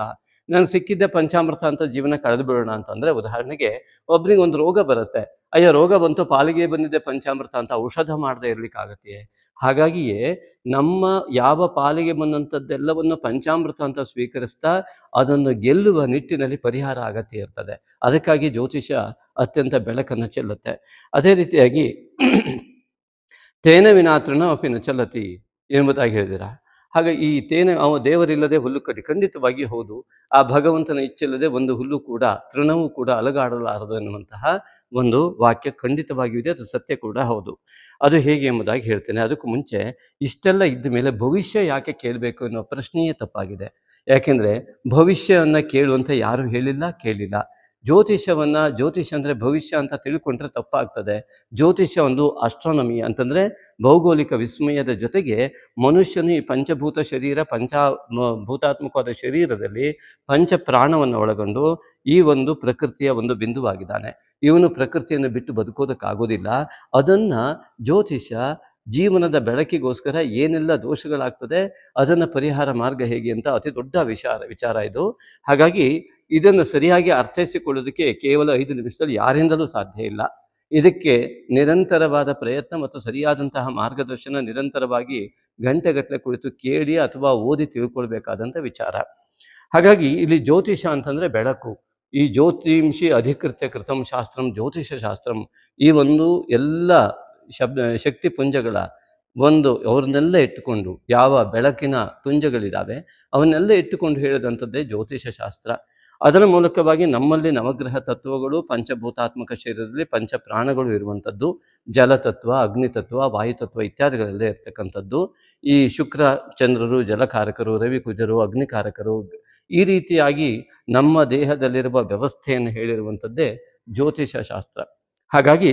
ನನಗೆ ಸಿಕ್ಕಿದ್ದೆ ಪಂಚಾಮೃತ ಅಂತ ಜೀವನ ಕಳೆದು ಬಿಡೋಣ ಅಂತಂದರೆ, ಉದಾಹರಣೆಗೆ ಒಬ್ಬನಿಗೆ ಒಂದು ರೋಗ ಬರುತ್ತೆ, ಅಯ್ಯೋ ರೋಗ ಬಂತು, ಪಾಲಿಗೆ ಬಂದಿದೆ ಪಂಚಾಮೃತ ಅಂತ ಔಷಧ ಮಾಡದೆ ಇರಲಿಕ್ಕಾಗತ್ತೆಯೇ? ಹಾಗಾಗಿಯೇ ನಮ್ಮ ಯಾವ ಪಾಲಿಗೆ ಬಂದಂಥದ್ದೆಲ್ಲವನ್ನು ಪಂಚಾಮೃತ ಅಂತ ಸ್ವೀಕರಿಸ್ತಾ ಅದನ್ನು ಗೆಲ್ಲುವ ನಿಟ್ಟಿನಲ್ಲಿ ಪರಿಹಾರ ಅಗತ್ಯ ಇರ್ತದೆ. ಅದಕ್ಕಾಗಿ ಜ್ಯೋತಿಷ ಅತ್ಯಂತ ಬೆಳಕನ್ನು ಚೆಲ್ಲುತ್ತೆ. ಅದೇ ರೀತಿಯಾಗಿ ತೇನ ವಿನಾತೃಣ ಅಪಿ ನ ಚಲತಿ ಎಂಬುದಾಗಿ ಹೇಳಿದಿರಾ. ಹಾಗೆ ಈ ತೇನ ದೇವರಿಲ್ಲದೆ ಹುಲ್ಲು ಕಟ್ಟಿ, ಖಂಡಿತವಾಗಿ ಹೌದು, ಆ ಭಗವಂತನ ಇಚ್ಛಿಲ್ಲದೆ ಒಂದು ಹುಲ್ಲು ಕೂಡ ತೃಣವೂ ಕೂಡ ಅಲಗಾಡಲಾರದು ಎನ್ನುವಂತಹ ಒಂದು ವಾಕ್ಯ ಖಂಡಿತವಾಗಿಯೂ ಇದೆ. ಅದು ಸತ್ಯ ಕೂಡ ಹೌದು. ಅದು ಹೇಗೆ ಎಂಬುದಾಗಿ ಹೇಳ್ತೇನೆ. ಅದಕ್ಕೂ ಮುಂಚೆ ಇಷ್ಟೆಲ್ಲ ಇದ್ದ ಮೇಲೆ ಭವಿಷ್ಯ ಯಾಕೆ ಕೇಳಬೇಕು ಎನ್ನುವ ಪ್ರಶ್ನೆಯೇ ತಪ್ಪಾಗಿದೆ. ಯಾಕೆಂದರೆ ಭವಿಷ್ಯವನ್ನು ಕೇಳುವಂತ ಯಾರು ಹೇಳಿಲ್ಲ, ಕೇಳಿಲ್ಲ. ಜ್ಯೋತಿಷ್ಯ ಅಂದರೆ ಭವಿಷ್ಯ ಅಂತ ತಿಳ್ಕೊಂಡ್ರೆ ತಪ್ಪಾಗ್ತದೆ. ಜ್ಯೋತಿಷ್ಯ ಒಂದು ಆಸ್ಟ್ರಾನಮಿ ಅಂತಂದರೆ ಭೌಗೋಳಿಕ ವಿಸ್ಮಯದ ಜೊತೆಗೆ ಮನುಷ್ಯನು ಈ ಪಂಚಭೂತ ಶರೀರ, ಭೂತಾತ್ಮಕವಾದ ಶರೀರದಲ್ಲಿ ಪಂಚ ಪ್ರಾಣವನ್ನು ಒಳಗೊಂಡು ಈ ಒಂದು ಪ್ರಕೃತಿಯ ಒಂದು ಬಿಂದುವಾಗಿದ್ದಾನೆ. ಇವನು ಪ್ರಕೃತಿಯನ್ನು ಬಿಟ್ಟು ಬದುಕೋದಕ್ಕಾಗೋದಿಲ್ಲ. ಅದನ್ನು ಜ್ಯೋತಿಷ್ಯ ಜೀವನದ ಬೆಳಕಿಗೋಸ್ಕರ ಏನೆಲ್ಲ ದೋಷಗಳಾಗ್ತದೆ, ಅದನ್ನು ಪರಿಹಾರ ಮಾರ್ಗ ಹೇಗೆ ಅಂತ ಅತಿ ದೊಡ್ಡ ವಿಚಾರ ಇದು. ಹಾಗಾಗಿ ಇದನ್ನು ಸರಿಯಾಗಿ ಅರ್ಥೈಸಿಕೊಳ್ಳೋದಕ್ಕೆ ಕೇವಲ 5 ನಿಮಿಷದಲ್ಲಿ ಯಾರಿಂದಲೂ ಸಾಧ್ಯ ಇಲ್ಲ. ಇದಕ್ಕೆ ನಿರಂತರವಾದ ಪ್ರಯತ್ನ ಮತ್ತು ಸರಿಯಾದಂತಹ ಮಾರ್ಗದರ್ಶನ ನಿರಂತರವಾಗಿ ಗಂಟೆಗಟ್ಟಲೆ ಕುಳಿತು ಕೇಳಿ ಅಥವಾ ಓದಿ ತಿಳ್ಕೊಳ್ಬೇಕಾದಂಥ ವಿಚಾರ. ಹಾಗಾಗಿ ಇಲ್ಲಿ ಜ್ಯೋತಿಷ ಅಂತಂದರೆ ಬೆಳಕು. ಈ ಜ್ಯೋತಿಂಷಿ ಅಧಿಕೃತ್ಯ ಕೃತಂ ಶಾಸ್ತ್ರಂ ಜ್ಯೋತಿಷ ಶಾಸ್ತ್ರಂ, ಈ ಒಂದು ಎಲ್ಲ ಶಕ್ತಿ ಪುಂಜಗಳ ಅವ್ರನ್ನೆಲ್ಲ ಇಟ್ಟುಕೊಂಡು, ಯಾವ ಬೆಳಕಿನ ಪುಂಜಗಳಿದ್ದಾವೆ ಅವನ್ನೆಲ್ಲ ಇಟ್ಟುಕೊಂಡು ಹೇಳಿದಂಥದ್ದೇ ಜ್ಯೋತಿಷ ಶಾಸ್ತ್ರ. ಅದರ ಮೂಲಕವಾಗಿ ನಮ್ಮಲ್ಲಿ ನವಗ್ರಹ ತತ್ವಗಳು, ಪಂಚಭೂತಾತ್ಮಕ ಶರೀರದಲ್ಲಿ ಪಂಚ ಪ್ರಾಣಗಳು ಇರುವಂಥದ್ದು, ಜಲತತ್ವ, ಅಗ್ನಿತತ್ವ, ವಾಯುತತ್ವ ಇತ್ಯಾದಿಗಳೆಲ್ಲ ಇರ್ತಕ್ಕಂಥದ್ದು. ಈ ಶುಕ್ರ ಚಂದ್ರರು ಜಲಕಾರಕರು, ರವಿ ಕುಜರು ಅಗ್ನಿಕಾರಕರು, ಈ ರೀತಿಯಾಗಿ ನಮ್ಮ ದೇಹದಲ್ಲಿರುವ ವ್ಯವಸ್ಥೆಯನ್ನು ಹೇಳಿರುವಂಥದ್ದೇ ಜ್ಯೋತಿಷ ಶಾಸ್ತ್ರ. ಹಾಗಾಗಿ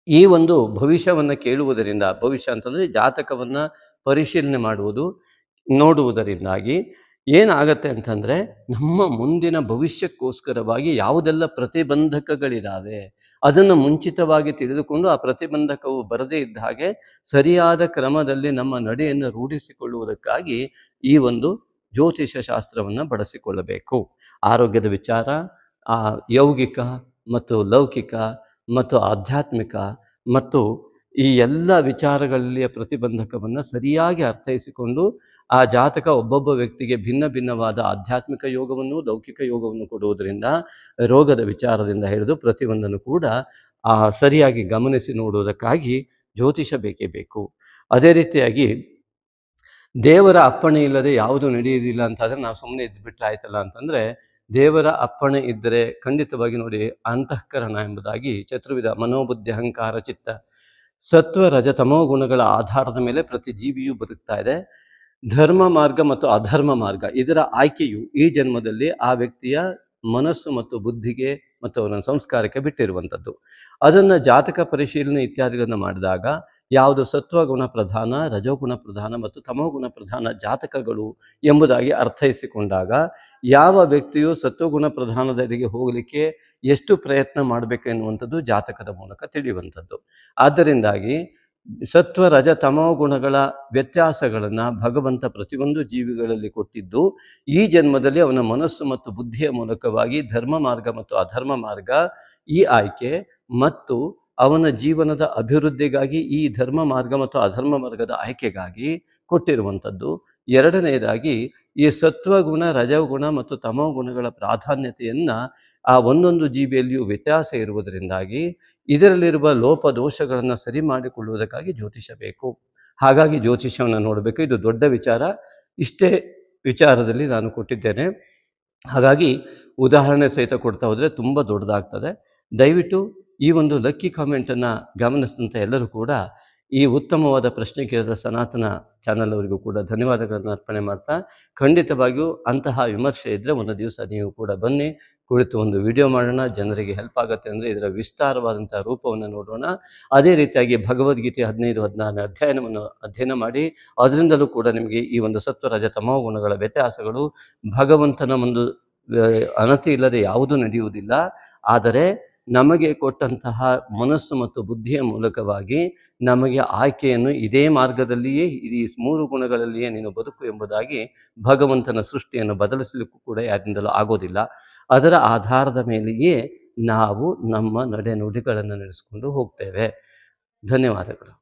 ಈ ಒಂದು ಭವಿಷ್ಯವನ್ನು ಕೇಳುವುದರಿಂದ, ಭವಿಷ್ಯ ಅಂತಂದರೆ ಜಾತಕವನ್ನು ಪರಿಶೀಲನೆ ನೋಡುವುದರಿಂದಾಗಿ ಏನಾಗತ್ತೆ ಅಂತಂದರೆ, ನಮ್ಮ ಮುಂದಿನ ಭವಿಷ್ಯಕ್ಕೋಸ್ಕರವಾಗಿ ಯಾವುದೆಲ್ಲ ಪ್ರತಿಬಂಧಕಗಳಿದ್ದಾವೆ ಅದನ್ನು ಮುಂಚಿತವಾಗಿ ತಿಳಿದುಕೊಂಡು ಆ ಪ್ರತಿಬಂಧಕವು ಬರದೇ ಇದ್ದ ಹಾಗೆ ಸರಿಯಾದ ಕ್ರಮದಲ್ಲಿ ನಮ್ಮ ನಡೆಯನ್ನು ರೂಢಿಸಿಕೊಳ್ಳುವುದಕ್ಕಾಗಿ ಈ ಒಂದು ಜ್ಯೋತಿಷ ಶಾಸ್ತ್ರವನ್ನು ಬಳಸಿಕೊಳ್ಳಬೇಕು. ಆರೋಗ್ಯದ ವಿಚಾರ, ಯೌಗಿಕ ಮತ್ತು ಲೌಕಿಕ ಮತ್ತು ಆಧ್ಯಾತ್ಮಿಕ ಮತ್ತು ಈ ಎಲ್ಲ ವಿಚಾರಗಳಲ್ಲಿಯ ಪ್ರತಿಬಂಧಕವನ್ನು ಸರಿಯಾಗಿ ಅರ್ಥೈಸಿಕೊಂಡು ಆ ಜಾತಕ ಒಬ್ಬೊಬ್ಬ ವ್ಯಕ್ತಿಗೆ ಭಿನ್ನ ಭಿನ್ನವಾದ ಆಧ್ಯಾತ್ಮಿಕ ಯೋಗವನ್ನು, ಲೌಕಿಕ ಯೋಗವನ್ನು ಕೊಡುವುದರಿಂದ ರೋಗದ ವಿಚಾರದಿಂದ ಹಿಡಿದು ಪ್ರತಿಯೊಂದನ್ನು ಕೂಡ ಸರಿಯಾಗಿ ಗಮನಿಸಿ ನೋಡುವುದಕ್ಕಾಗಿ ಜ್ಯೋತಿಷ ಬೇಕೇ ಬೇಕು. ಅದೇ ರೀತಿಯಾಗಿ ದೇವರ ಅಪ್ಪಣೆ ಇಲ್ಲದೆ ಯಾವುದು ನಡೆಯುವುದಿಲ್ಲ ಅಂತಾದರೆ ನಾವು ಸುಮ್ಮನೆ ಇದ್ದುಬಿಟ್ರೆ ಆಯ್ತಲ್ಲ ಅಂತಂದರೆ, ದೇವರ ಅಪ್ಪಣೆ ಇದ್ದರೆ ಖಂಡಿತವಾಗಿ ನೋಡಿ, ಅಂತಃಕರಣ ಎಂಬುದಾಗಿ ಚತುರ್ವಿಧ ಮನೋಬುದ್ಧಿ ಅಹಂಕಾರ ಚಿತ್ತ ಸತ್ವ ರಜ ತಮೋ ಗುಣಗಳ ಆಧಾರದ ಮೇಲೆ ಪ್ರತಿ ಜೀವಿಯೂ ಬದುಕ್ತಾ ಇದೆ. ಧರ್ಮ ಮಾರ್ಗ ಮತ್ತು ಅಧರ್ಮ ಮಾರ್ಗ ಇದರ ಆಯ್ಕೆಯು ಈ ಜನ್ಮದಲ್ಲಿ ಆ ವ್ಯಕ್ತಿಯ ಮನಸ್ಸು ಮತ್ತು ಬುದ್ಧಿಗೆ ಮತ್ತು ಅವನ ಸಂಸ್ಕಾರಕ್ಕೆ ಬಿಟ್ಟಿರುವಂಥದ್ದು. ಅದನ್ನು ಜಾತಕ ಪರಿಶೀಲನೆ ಇತ್ಯಾದಿಗಳನ್ನು ಮಾಡಿದಾಗ ಯಾವುದು ಸತ್ವಗುಣ ಪ್ರಧಾನ, ರಜೋಗುಣ ಪ್ರಧಾನ ಮತ್ತು ತಮೋಗುಣ ಪ್ರಧಾನ ಜಾತಕಗಳು ಎಂಬುದಾಗಿ ಅರ್ಥೈಸಿಕೊಂಡಾಗ ಯಾವ ವ್ಯಕ್ತಿಯು ಸತ್ವಗುಣ ಪ್ರಧಾನದೆಡೆಗೆ ಹೋಗಲಿಕ್ಕೆ ಎಷ್ಟು ಪ್ರಯತ್ನ ಮಾಡಬೇಕು ಎನ್ನುವಂಥದ್ದು ಜಾತಕದ ಮೂಲಕ ತಿಳಿಯುವಂಥದ್ದು. ಆದ್ದರಿಂದಾಗಿ ಸತ್ವ ರಜ ತಮೋ ಗುಣಗಳ ವ್ಯತ್ಯಾಸಗಳನ್ನು ಭಗವಂತ ಪ್ರತಿಯೊಂದು ಜೀವಿಗಳಲ್ಲಿ ಕೊಟ್ಟಿದ್ದು ಈ ಜನ್ಮದಲ್ಲಿ ಅವನ ಮನಸ್ಸು ಮತ್ತು ಬುದ್ಧಿಯ ಮೂಲಕವಾಗಿ ಧರ್ಮ ಮಾರ್ಗ ಮತ್ತು ಅಧರ್ಮ ಮಾರ್ಗ ಈ ಆಯ್ಕೆ ಮತ್ತು ಅವನ ಜೀವನದ ಅಭಿವೃದ್ಧಿಗಾಗಿ ಈ ಧರ್ಮ ಮಾರ್ಗ ಮತ್ತು ಅಧರ್ಮ ಮಾರ್ಗದ ಆಯ್ಕೆಗಾಗಿ ಕೊಟ್ಟಿರುವಂಥದ್ದು. ಎರಡನೆಯದಾಗಿ ಈ ಸತ್ವಗುಣ, ರಜಗುಣ ಮತ್ತು ತಮೋ ಗುಣಗಳ ಪ್ರಾಧಾನ್ಯತೆಯನ್ನು ಆ ಒಂದೊಂದು ಜೀವಿಯಲ್ಲಿಯೂ ವ್ಯತ್ಯಾಸ ಇರುವುದರಿಂದಾಗಿ ಇದರಲ್ಲಿರುವ ಲೋಪ ದೋಷಗಳನ್ನು ಸರಿ ಮಾಡಿಕೊಳ್ಳುವುದಕ್ಕಾಗಿ ಜ್ಯೋತಿಷ ಬೇಕು. ಹಾಗಾಗಿ ಜ್ಯೋತಿಷವನ್ನು ನೋಡಬೇಕು. ಇದು ದೊಡ್ಡ ವಿಚಾರ. ಇಷ್ಟೇ ವಿಚಾರದಲ್ಲಿ ನಾನು ಕೊಟ್ಟಿದ್ದೇನೆ. ಹಾಗಾಗಿ ಉದಾಹರಣೆ ಸಹಿತ ಕೊಡ್ತಾ ಹೋದರೆ ತುಂಬ ದೊಡ್ಡದಾಗ್ತದೆ. ದಯವಿಟ್ಟು ಈ ಒಂದು ಲಕ್ಕಿ ಕಾಮೆಂಟನ್ನು ಗಮನಿಸಿದಂಥ ಎಲ್ಲರೂ ಕೂಡ ಈ ಉತ್ತಮವಾದ ಪ್ರಶ್ನೆ ಕೇಳಿದ ಸನಾತನ ಚಾನಲ್ ಅವರಿಗೂ ಕೂಡ ಧನ್ಯವಾದಗಳನ್ನು ಅರ್ಪಣೆ ಮಾಡ್ತಾ, ಖಂಡಿತವಾಗಿಯೂ ಅಂತಹ ವಿಮರ್ಶೆ ಇದ್ದರೆ ಒಂದು ದಿವಸ ನೀವು ಕೂಡ ಬನ್ನಿ, ಕುಳಿತು ಒಂದು ವಿಡಿಯೋ ಮಾಡೋಣ. ಜನರಿಗೆ ಹೆಲ್ಪ್ ಆಗುತ್ತೆ ಅಂದರೆ ಇದರ ವಿಸ್ತಾರವಾದಂಥ ರೂಪವನ್ನು ನೋಡೋಣ. ಅದೇ ರೀತಿಯಾಗಿ ಭಗವದ್ಗೀತೆ 15-16 ಅಧ್ಯಯನ ಮಾಡಿ, ಅದರಿಂದಲೂ ಕೂಡ ನಿಮಗೆ ಈ ಒಂದು ಸತ್ವ ರಜ ತಮೋ ಗುಣಗಳ ವ್ಯತ್ಯಾಸಗಳು, ಭಗವಂತನ ಒಂದು ಅನತಿ ಇಲ್ಲದೆ ಯಾವುದೂ ನಡೆಯುವುದಿಲ್ಲ. ಆದರೆ ನಮಗೆ ಕೊಟ್ಟಂತಹ ಮನಸ್ಸು ಮತ್ತು ಬುದ್ಧಿಯ ಮೂಲಕವಾಗಿ ನಮಗೆ ಆಯ್ಕೆಯನ್ನು ಇದೇ ಮಾರ್ಗದಲ್ಲಿಯೇ, ಈ 3 ಗುಣಗಳಲ್ಲಿಯೇ ನೀನು ಬದುಕು ಎಂಬುದಾಗಿ ಭಗವಂತನ ಸೃಷ್ಟಿಯನ್ನು ಬದಲಿಸಲಿಕ್ಕೂ ಕೂಡ ಯಾರಿಂದಲೂ ಆಗೋದಿಲ್ಲ. ಅದರ ಆಧಾರದ ಮೇಲೆಯೇ ನಾವು ನಮ್ಮ ನಡೆನುಡಿಗಳನ್ನು ನಡೆಸಿಕೊಂಡು ಹೋಗ್ತೇವೆ. ಧನ್ಯವಾದಗಳು.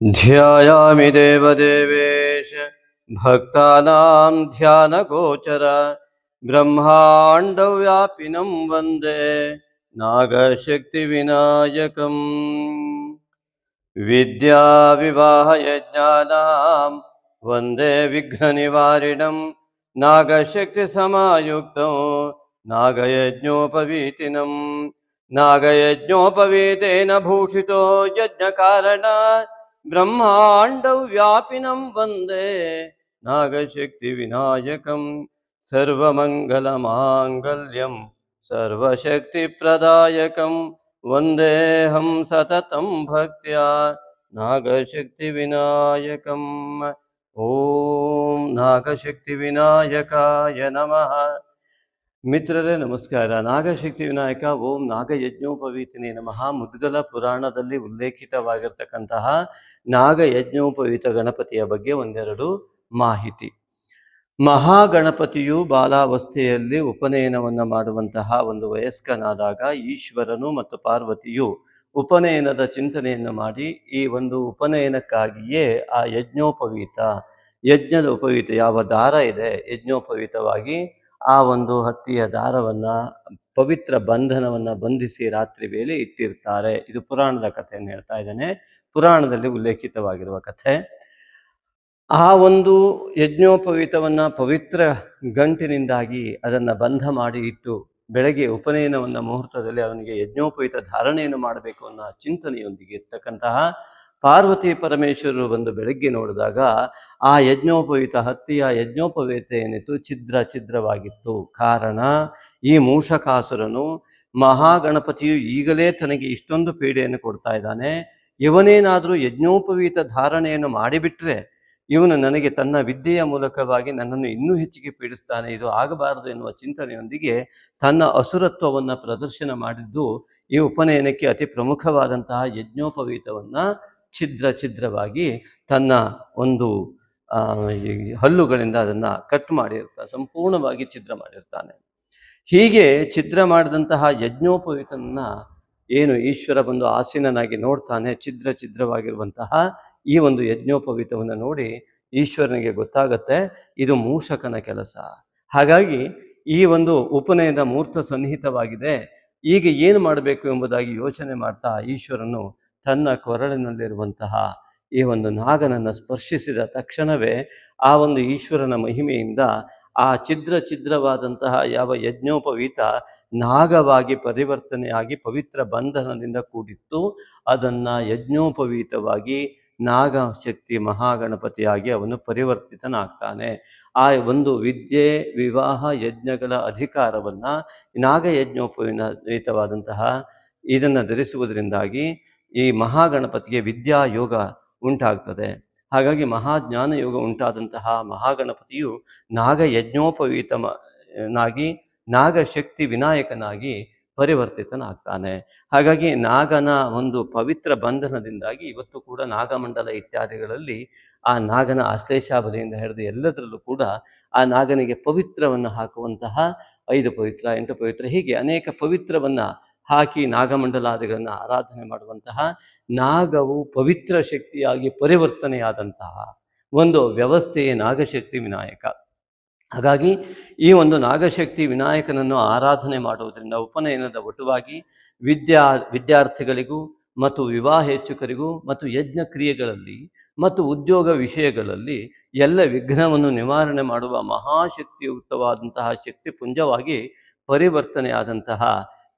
ಧ್ಯಾಯಾಮಿ ದೇವದೇವೇಶ ಭಕ್ತಾನಾಂ ಧ್ಯಾನಗೋಚರ ಬ್ರಹ್ಮಾಂಡವ್ಯಾಪಿನಂ ವಂದೇ ನಾಗಶಕ್ತಿವಿನಾಯಕಂ. ವಿದ್ಯಾವಿವಾಹಯಜ್ಞಾನಾಂ ವಂದೇ ವಿಘ್ನನಿವಾರಿಣಂ ನಾಗಶಕ್ತಿಸಮಾಯುಕ್ತಂ ನಾಗಯಜ್ಞೋಪವೀತಿನಂ. ನಾಗಯಜ್ಞೋಪವೀತೇನ ಭೂಷಿತೋ ಯಜ್ಞಕಾರಣ ಬ್ರಹ್ಮಾಂಡವ್ಯಾಪಿನಂ ವಂದೇ ನಾಗಶಕ್ತಿವಿನಾಯಕಂ. ಸರ್ವಮಂಗಲಮಾಂಗಲ್ಯಂ ಸರ್ವಶಕ್ತಿಪ್ರದಾಯಕಂ ವಂದೇಹಂ ಸತತಂ ಭಕ್ತ್ಯಾ ನಾಗಶಕ್ತಿವಿನಾಯಕಂ. ಓಂ ನಾಗಶಕ್ತಿವಿನಾಯಕಾಯ ನಮಃ. ಮಿತ್ರರೇ ನಮಸ್ಕಾರ. ನಾಗಶಕ್ತಿ ವಿನಾಯಕ ಓಂ ನಾಗಯಜ್ಞೋಪವೀತನೇ ನಮಃ. ಮುದ್ಗಲ ಪುರಾಣದಲ್ಲಿ ಉಲ್ಲೇಖಿತವಾಗಿರ್ತಕ್ಕಂತಹ ನಾಗಯಜ್ಞೋಪವೀತ ಗಣಪತಿಯ ಬಗ್ಗೆ ಒಂದೆರಡು ಮಾಹಿತಿ. ಮಹಾಗಣಪತಿಯು ಬಾಲಾವಸ್ಥೆಯಲ್ಲಿ ಉಪನಯನವನ್ನು ಮಾಡುವಂತಹ ಒಂದು ವಯಸ್ಕನಾದಾಗ ಈಶ್ವರನು ಮತ್ತು ಪಾರ್ವತಿಯು ಉಪನಯನದ ಚಿಂತನೆಯನ್ನು ಮಾಡಿ ಈ ಒಂದು ಉಪನಯನಕ್ಕಾಗಿಯೇ ಆ ಯಜ್ಞದ ಉಪವೀತ ಯಾವ ದಾರ ಇದೆ, ಯಜ್ಞೋಪವೀತವಾಗಿ ಆ ಒಂದು ಹತ್ತಿಯ ದಾರವನ್ನು, ಪವಿತ್ರ ಬಂಧನವನ್ನು ಬಂಧಿಸಿ ರಾತ್ರಿ ವೇಳೆ ಇಟ್ಟಿರ್ತಾರೆ. ಇದು ಪುರಾಣದ ಕಥೆಯನ್ನು ಹೇಳ್ತಾ ಇದ್ದೇನೆ, ಪುರಾಣದಲ್ಲಿ ಉಲ್ಲೇಖಿತವಾಗಿರುವ ಕಥೆ. ಆ ಒಂದು ಯಜ್ಞೋಪವೀತವನ್ನು ಪವಿತ್ರ ಗಂಟಿನಿಂದಾಗಿ ಅದನ್ನು ಬಂಧ ಮಾಡಿ ಇಟ್ಟು ಬೆಳಗ್ಗೆ ಉಪನಯನವನ್ನು ಮುಹೂರ್ತದಲ್ಲಿ ಅವನಿಗೆ ಯಜ್ಞೋಪವೀತ ಧಾರಣೆಯನ್ನು ಮಾಡಬೇಕು ಅನ್ನೋ ಚಿಂತನೆಯೊಂದಿಗೆ ಇರ್ತಕ್ಕಂತಹ ಪಾರ್ವತಿ ಪರಮೇಶ್ವರರು ಬಂದು ಬೆಳಗ್ಗೆ ನೋಡಿದಾಗ ಆ ಯಜ್ಞೋಪವೀತ ಹತ್ತಿಯ ಯಜ್ಞೋಪವೀತ ಏನಿತ್ತು ಛಿದ್ರವಾಗಿತ್ತು. ಕಾರಣ, ಈ ಮೂಷಕಾಸುರನು ಮಹಾಗಣಪತಿಯು ಈಗಲೇ ತನಗೆ ಇಷ್ಟೊಂದು ಪೀಡೆಯನ್ನು ಕೊಡ್ತಾ ಇದ್ದಾನೆ, ಇವನೇನಾದರೂ ಯಜ್ಞೋಪವೀತ ಧಾರಣೆಯನ್ನು ಮಾಡಿಬಿಟ್ರೆ ಇವನು ನನಗೆ ತನ್ನ ವಿದ್ಯೆಯ ಮೂಲಕವಾಗಿ ನನ್ನನ್ನು ಇನ್ನೂ ಹೆಚ್ಚಿಗೆ ಪೀಡಿಸ್ತಾನೆ, ಇದು ಆಗಬಾರದು ಎನ್ನುವ ಚಿಂತನೆಯೊಂದಿಗೆ ತನ್ನ ಅಸುರತ್ವವನ್ನು ಪ್ರದರ್ಶನ ಮಾಡಿದ್ದು ಈ ಉಪನಯನಕ್ಕೆ ಅತಿ ಪ್ರಮುಖವಾದಂತಹ ಯಜ್ಞೋಪವೀತವನ್ನು ಛಿದ್ರವಾಗಿ ತನ್ನ ಒಂದು ಹಲ್ಲುಗಳಿಂದ ಅದನ್ನು ಕಟ್ ಮಾಡಿರ್ತಾನೆ, ಸಂಪೂರ್ಣವಾಗಿ ಛಿದ್ರ ಮಾಡಿರ್ತಾನೆ. ಹೀಗೆ ಛಿದ್ರ ಮಾಡಿದಂತಹ ಯಜ್ಞೋಪವೀತನನ್ನು ಏನು ಈಶ್ವರ ಬಂದು ಆಸೀನನಾಗಿ ನೋಡ್ತಾನೆ, ಛಿದ್ರವಾಗಿರುವಂತಹ ಈ ಒಂದು ಯಜ್ಞೋಪವೀತವನ್ನು ನೋಡಿ ಈಶ್ವರನಿಗೆ ಗೊತ್ತಾಗತ್ತೆ ಇದು ಮೂಷಕನ ಕೆಲಸ. ಹಾಗಾಗಿ ಈ ಒಂದು ಉಪನಯನ ಮುಹೂರ್ತ ಸನ್ನಿಹಿತವಾಗಿದೆ, ಈಗ ಏನು ಮಾಡಬೇಕು ಎಂಬುದಾಗಿ ಯೋಚನೆ ಮಾಡ್ತಾ ಈಶ್ವರನು ತನ್ನ ಕೊರಳಿನಲ್ಲಿರುವಂತಹ ಈ ಒಂದು ನಾಗನನ್ನು ಸ್ಪರ್ಶಿಸಿದ ತಕ್ಷಣವೇ ಆ ಒಂದು ಈಶ್ವರನ ಮಹಿಮೆಯಿಂದ ಆ ಛಿದ್ರವಾದಂತಹ ಯಾವ ಯಜ್ಞೋಪವೀತ ನಾಗವಾಗಿ ಪರಿವರ್ತನೆಯಾಗಿ ಪವಿತ್ರ ಬಂಧನದಿಂದ ಕೂಡಿತ್ತು. ಅದನ್ನು ಯಜ್ಞೋಪವೀತವಾಗಿ ನಾಗಶಕ್ತಿ ಮಹಾಗಣಪತಿಯಾಗಿ ಅವನು ಪರಿವರ್ತಿತನಾಗ್ತಾನೆ. ಆ ಒಂದು ವಿದ್ಯೆ, ವಿವಾಹ, ಯಜ್ಞಗಳ ಅಧಿಕಾರವನ್ನು ನಾಗಯಜ್ಞೋಪವೀತವಾದಂತಹ ಇದನ್ನು ಧರಿಸುವುದರಿಂದಾಗಿ ಈ ಮಹಾಗಣಪತಿಗೆ ವಿದ್ಯಾಯೋಗ ಉಂಟಾಗ್ತದೆ. ಹಾಗಾಗಿ ಮಹಾಜ್ಞಾನ ಯೋಗ ಉಂಟಾದಂತಹ ಮಹಾಗಣಪತಿಯು ನಾಗಯಜ್ಞೋಪವೀತನಾಗಿ ನಾಗಶಕ್ತಿ ವಿನಾಯಕನಾಗಿ ಪರಿವರ್ತಿತನಾಗ್ತಾನೆ. ಹಾಗಾಗಿ ನಾಗನ ಒಂದು ಪವಿತ್ರ ಬಂಧನದಿಂದಾಗಿ ಇವತ್ತು ಕೂಡ ನಾಗಮಂಡಲ ಇತ್ಯಾದಿಗಳಲ್ಲಿ ಆ ನಾಗನ ಆಶ್ಲೇಷಾವಧಿಯಿಂದ ಹಿಡಿದು ಎಲ್ಲದರಲ್ಲೂ ಕೂಡ ಆ ನಾಗನಿಗೆ ಪವಿತ್ರವನ್ನು ಹಾಕುವಂತಹ 5 ಪವಿತ್ರ, 8 ಪವಿತ್ರ, ಹೀಗೆ ಅನೇಕ ಪವಿತ್ರವನ್ನು ಹಾಕಿ ನಾಗಮಂಡಲಾದಿಗಳನ್ನು ಆರಾಧನೆ ಮಾಡುವಂತಹ ನಾಗವು ಪವಿತ್ರ ಶಕ್ತಿಯಾಗಿ ಪರಿವರ್ತನೆಯಾದಂತಹ ಒಂದು ವ್ಯವಸ್ಥೆಯೇ ನಾಗಶಕ್ತಿ ವಿನಾಯಕ. ಹಾಗಾಗಿ ಈ ಒಂದು ನಾಗಶಕ್ತಿ ವಿನಾಯಕನನ್ನು ಆರಾಧನೆ ಮಾಡುವುದರಿಂದ ಉಪನಯನದ ಒಟುವಾಗಿ ವಿದ್ಯಾರ್ಥಿಗಳಿಗೂ ಮತ್ತು ವಿವಾಹೇಚ್ಛುಕರಿಗೂ ಮತ್ತು ಯಜ್ಞ ಕ್ರಿಯೆಗಳಲ್ಲಿ ಮತ್ತು ಉದ್ಯೋಗ ವಿಷಯಗಳಲ್ಲಿ ಎಲ್ಲ ವಿಘ್ನವನ್ನು ನಿವಾರಣೆ ಮಾಡುವ ಮಹಾಶಕ್ತಿಯುಕ್ತವಾದಂತಹ ಶಕ್ತಿಪುಂಜವಾಗಿ ಪರಿವರ್ತನೆಯಾದಂತಹ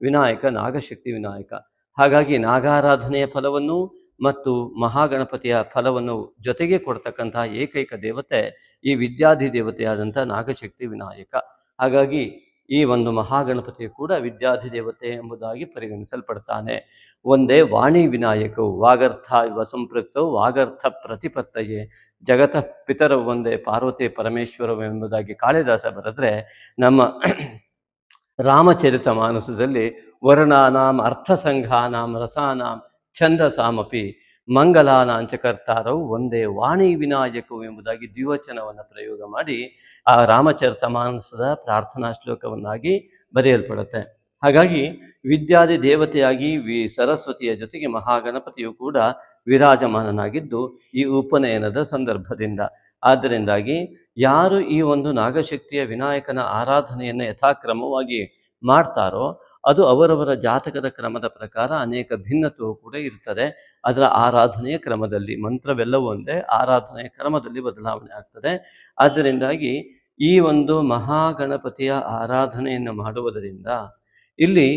ವಿನಾಯಕ ನಾಗಶಕ್ತಿ ವಿನಾಯಕ. ಹಾಗಾಗಿ ನಾಗಾರಾಧನೆಯ ಫಲವನ್ನು ಮತ್ತು ಮಹಾಗಣಪತಿಯ ಫಲವನ್ನು ಜೊತೆಗೆ ಕೊಡ್ತಕ್ಕಂತಹ ಏಕೈಕ ದೇವತೆ ಈ ವಿದ್ಯಾಧಿ ದೇವತೆಯಾದಂಥ ನಾಗಶಕ್ತಿ ವಿನಾಯಕ. ಹಾಗಾಗಿ ಈ ಒಂದು ಮಹಾಗಣಪತಿಯು ಕೂಡ ವಿದ್ಯಾಧಿ ದೇವತೆ ಎಂಬುದಾಗಿ ಪರಿಗಣಿಸಲ್ಪಡ್ತಾನೆ. ಒಂದೇ ವಾಣಿ ವಿನಾಯಕವು ವಾಗರ್ಥ ಇವ ಸಂಪೃಕ್ತವು ವಾಗರ್ಥ ಪ್ರತಿಪತ್ತಯೇ ಜಗತಃ ಪಿತರ ಒಂದೇ ಪಾರ್ವತಿ ಪರಮೇಶ್ವರವು ಎಂಬುದಾಗಿ ಕಾಳಿದಾಸ ಬರೆದ್ರೆ, ನಮ್ಮ ರಾಮಚರಿತ ಮಾನಸದಲ್ಲಿ ವರ್ಣಾನಾಂ ಅರ್ಥಸಂಘಾನಾಂ ರಸಾನಾಂ ಛಂದಸಾಮಪಿ ಮಂಗಲಾನಾಂಚ ಕರ್ತಾರವು ಒಂದೇ ವಾಣಿ ವಿನಾಯಕವು ಎಂಬುದಾಗಿ ದ್ವಿವಚನವನ್ನು ಪ್ರಯೋಗ ಮಾಡಿ ಆ ರಾಮಚರಿತ ಮಾನಸದ ಪ್ರಾರ್ಥನಾ ಶ್ಲೋಕವನ್ನಾಗಿ ಬರೆಯಲ್ಪಡುತ್ತೆ. ಹಾಗಾಗಿ ವಿದ್ಯಾದಿ ದೇವತೆಯಾಗಿ ಸರಸ್ವತಿಯ ಜೊತೆಗೆ ಮಹಾಗಣಪತಿಯು ಕೂಡ ವಿರಾಜಮಾನನಾಗಿದ್ದು ಈ ಉಪನಯನದ ಸಂದರ್ಭದಿಂದ. ಆದ್ದರಿಂದಾಗಿ ಯಾರು ಈ ಒಂದು ನಾಗಶಕ್ತಿಯ ವಿನಾಯಕನ ಆರಾಧನೆಯನ್ನು ಯಥಾಕ್ರಮವಾಗಿ ಮಾಡ್ತಾರೋ ಅದು ಅವರವರ ಜಾತಕದ ಕ್ರಮದ ಪ್ರಕಾರ ಅನೇಕ ಭಿನ್ನತ್ವವು ಕೂಡ ಇರ್ತದೆ. ಅದರ ಆರಾಧನೆಯ ಕ್ರಮದಲ್ಲಿ ಮಂತ್ರವೆಲ್ಲವೂ ಒಂದೇ, ಆರಾಧನೆಯ ಕ್ರಮದಲ್ಲಿ ಬದಲಾವಣೆ ಆಗ್ತದೆ. ಆದ್ದರಿಂದಾಗಿ ಈ ಒಂದು ಮಹಾಗಣಪತಿಯ ಆರಾಧನೆಯನ್ನು ಮಾಡುವುದರಿಂದ ಇಲ್ಲಿ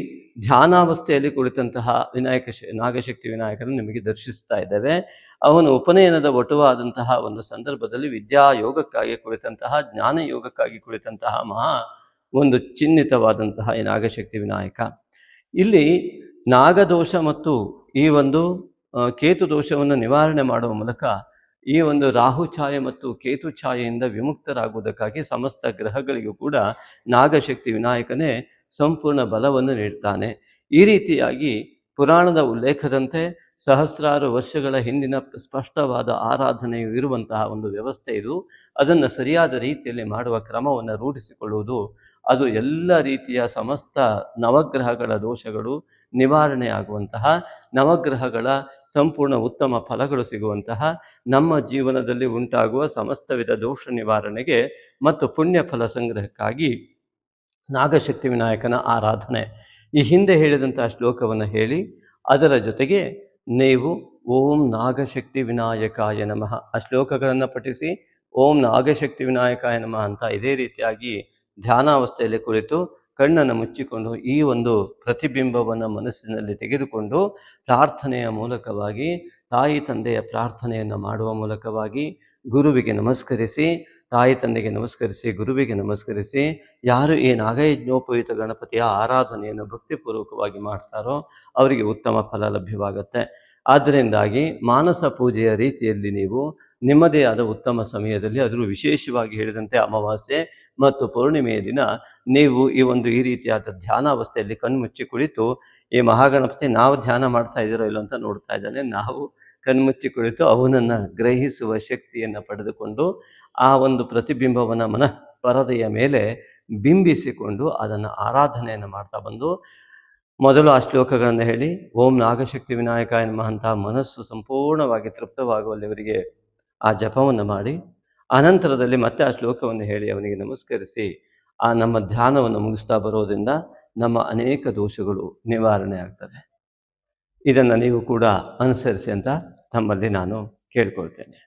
ಧ್ಯಾನಾವಸ್ಥೆಯಲ್ಲಿ ಕುಳಿತಂತಹ ನಾಗಶಕ್ತಿ ವಿನಾಯಕನು ನಿಮಗೆ ದರ್ಶಿಸ್ತಾ ಇದ್ದೇವೆ. ಅವನು ಉಪನಯನದ ವಟುವಾದಂತಹ ಒಂದು ಸಂದರ್ಭದಲ್ಲಿ ವಿದ್ಯಾಯೋಗಕ್ಕಾಗಿ ಕುಳಿತಂತಹ ಜ್ಞಾನ ಯೋಗಕ್ಕಾಗಿ ಕುಳಿತಂತಹ ಒಂದು ಚಿಹ್ನಿತವಾದಂತಹ ಈ ನಾಗಶಕ್ತಿ ವಿನಾಯಕ. ಇಲ್ಲಿ ನಾಗದೋಷ ಮತ್ತು ಈ ಒಂದು ಕೇತು ದೋಷವನ್ನು ನಿವಾರಣೆ ಮಾಡುವ ಮೂಲಕ ಈ ಒಂದು ರಾಹು ಛಾಯೆ ಮತ್ತು ಕೇತು ಛಾಯೆಯಿಂದ ವಿಮುಕ್ತರಾಗುವುದಕ್ಕಾಗಿ ಸಮಸ್ತ ಗ್ರಹಗಳಿಗೂ ಕೂಡ ನಾಗಶಕ್ತಿ ವಿನಾಯಕನೇ ಸಂಪೂರ್ಣ ಬಲವನ್ನು ನೀಡ್ತಾನೆ. ಈ ರೀತಿಯಾಗಿ ಪುರಾಣದ ಉಲ್ಲೇಖದಂತೆ ಸಹಸ್ರಾರು ವರ್ಷಗಳ ಹಿಂದಿನ ಸ್ಪಷ್ಟವಾದ ಆರಾಧನೆಯು ಇರುವಂತಹ ಒಂದು ವ್ಯವಸ್ಥೆ ಇದು. ಅದನ್ನು ಸರಿಯಾದ ರೀತಿಯಲ್ಲಿ ಮಾಡುವ ಕ್ರಮವನ್ನು ರೂಢಿಸಿಕೊಳ್ಳುವುದು, ಅದು ಎಲ್ಲ ರೀತಿಯ ಸಮಸ್ತ ನವಗ್ರಹಗಳ ದೋಷಗಳು ನಿವಾರಣೆ ಆಗುವಂತಹ, ನವಗ್ರಹಗಳ ಸಂಪೂರ್ಣ ಉತ್ತಮ ಫಲಗಳು ಸಿಗುವಂತಹ, ನಮ್ಮ ಜೀವನದಲ್ಲಿ ಉಂಟಾಗುವ ಸಮಸ್ತ ವಿಧ ದೋಷ ನಿವಾರಣೆಗೆ ಮತ್ತು ಪುಣ್ಯ ಫಲ ಸಂಗ್ರಹಕ್ಕಾಗಿ ನಾಗಶಕ್ತಿ ವಿನಾಯಕನ ಆರಾಧನೆ. ಈ ಹಿಂದೆ ಹೇಳಿದಂತಹ ಶ್ಲೋಕವನ್ನು ಹೇಳಿ ಅದರ ಜೊತೆಗೆ ನೀವು ಓಂ ನಾಗಶಕ್ತಿ ವಿನಾಯಕಾಯ ನಮಃ ಆ ಶ್ಲೋಕಗಳನ್ನು ಪಠಿಸಿ ಓಂ ನಾಗಶಕ್ತಿ ವಿನಾಯಕಾಯ ನಮಃ ಅಂತ ಇದೇ ರೀತಿಯಾಗಿ ಧ್ಯಾನಾವಸ್ಥೆಯಲ್ಲಿ ಕುಳಿತು ಕಣ್ಣನ್ನು ಮುಚ್ಚಿಕೊಂಡು ಈ ಒಂದು ಪ್ರತಿಬಿಂಬವನ್ನು ಮನಸ್ಸಿನಲ್ಲಿ ತೆಗೆದುಕೊಂಡು ಪ್ರಾರ್ಥನೆಯ ಮೂಲಕವಾಗಿ, ತಾಯಿ ತಂದೆಯ ಪ್ರಾರ್ಥನೆಯನ್ನು ಮಾಡುವ ಮೂಲಕವಾಗಿ ಗುರುವಿಗೆ ನಮಸ್ಕರಿಸಿ, ತಾಯಿ ತಂದೆಗೆ ನಮಸ್ಕರಿಸಿ, ಗುರುವಿಗೆ ನಮಸ್ಕರಿಸಿ, ಯಾರು ಈ ನಾಗಯಜ್ಞೋಪಯುಕ್ತ ಗಣಪತಿಯ ಆರಾಧನೆಯನ್ನು ಭಕ್ತಿಪೂರ್ವಕವಾಗಿ ಮಾಡ್ತಾರೋ ಅವರಿಗೆ ಉತ್ತಮ ಫಲ ಲಭ್ಯವಾಗುತ್ತೆ. ಆದ್ದರಿಂದಾಗಿ ಮಾನಸ ಪೂಜೆಯ ರೀತಿಯಲ್ಲಿ ನೀವು ನಿಮ್ಮದೇ ಆದ ಉತ್ತಮ ಸಮಯದಲ್ಲಿ, ಅದರಲ್ಲೂ ವಿಶೇಷವಾಗಿ ಹೇಳಿದಂತೆ ಅಮಾವಾಸ್ಯೆ ಮತ್ತು ಪೂರ್ಣಿಮೆಯ ದಿನ ನೀವು ಈ ರೀತಿಯಾದ ಧ್ಯಾನಾವಸ್ಥೆಯಲ್ಲಿ ಕಣ್ಮುಚ್ಚಿ ಕುಳಿತು ಈ ಮಹಾಗಣಪತಿ ನಾವು ಧ್ಯಾನ ಮಾಡ್ತಾ ಇದ್ದೀರೋ ಇಲ್ಲೋ ಅಂತ ನೋಡ್ತಾ ಇದ್ದಾನೆ. ನಾವು ಕಣ್ಮುಚ್ಚಿ ಕುಳಿತು ಅವನನ್ನು ಗ್ರಹಿಸುವ ಶಕ್ತಿಯನ್ನು ಪಡೆದುಕೊಂಡು ಆ ಒಂದು ಪ್ರತಿಬಿಂಬವನ್ನು ಮನಃ ಪರದೆಯ ಮೇಲೆ ಬಿಂಬಿಸಿಕೊಂಡು ಅದನ್ನು ಆರಾಧನೆಯನ್ನು ಮಾಡ್ತಾ ಬಂದು ಮೊದಲು ಆ ಶ್ಲೋಕಗಳನ್ನು ಹೇಳಿ ಓಂ ನಾಗಶಕ್ತಿ ವಿನಾಯಕಾಯ ನಮಃ ಅಂತ ಮನಸ್ಸು ಸಂಪೂರ್ಣವಾಗಿ ತೃಪ್ತವಾಗುವಲ್ಲಿವರಿಗೆ ಆ ಜಪವನ್ನು ಮಾಡಿ, ಅನಂತರದಲ್ಲಿ ಮತ್ತೆ ಆ ಶ್ಲೋಕವನ್ನು ಹೇಳಿ ಅವನಿಗೆ ನಮಸ್ಕರಿಸಿ ಆ ನಮ್ಮ ಧ್ಯಾನವನ್ನು ಮುಗಿಸ್ತಾ ಬರೋದ್ರಿಂದ ನಮ್ಮ ಅನೇಕ ದೋಷಗಳು ನಿವಾರಣೆ ಆಗ್ತದೆ. ಇದನ್ನು ನೀವು ಕೂಡ ಅನುಸರಿಸಿ ಅಂತ ತಮ್ಮಲ್ಲಿ ನಾನು ಕೇಳ್ಕೊಳ್ತೇನೆ.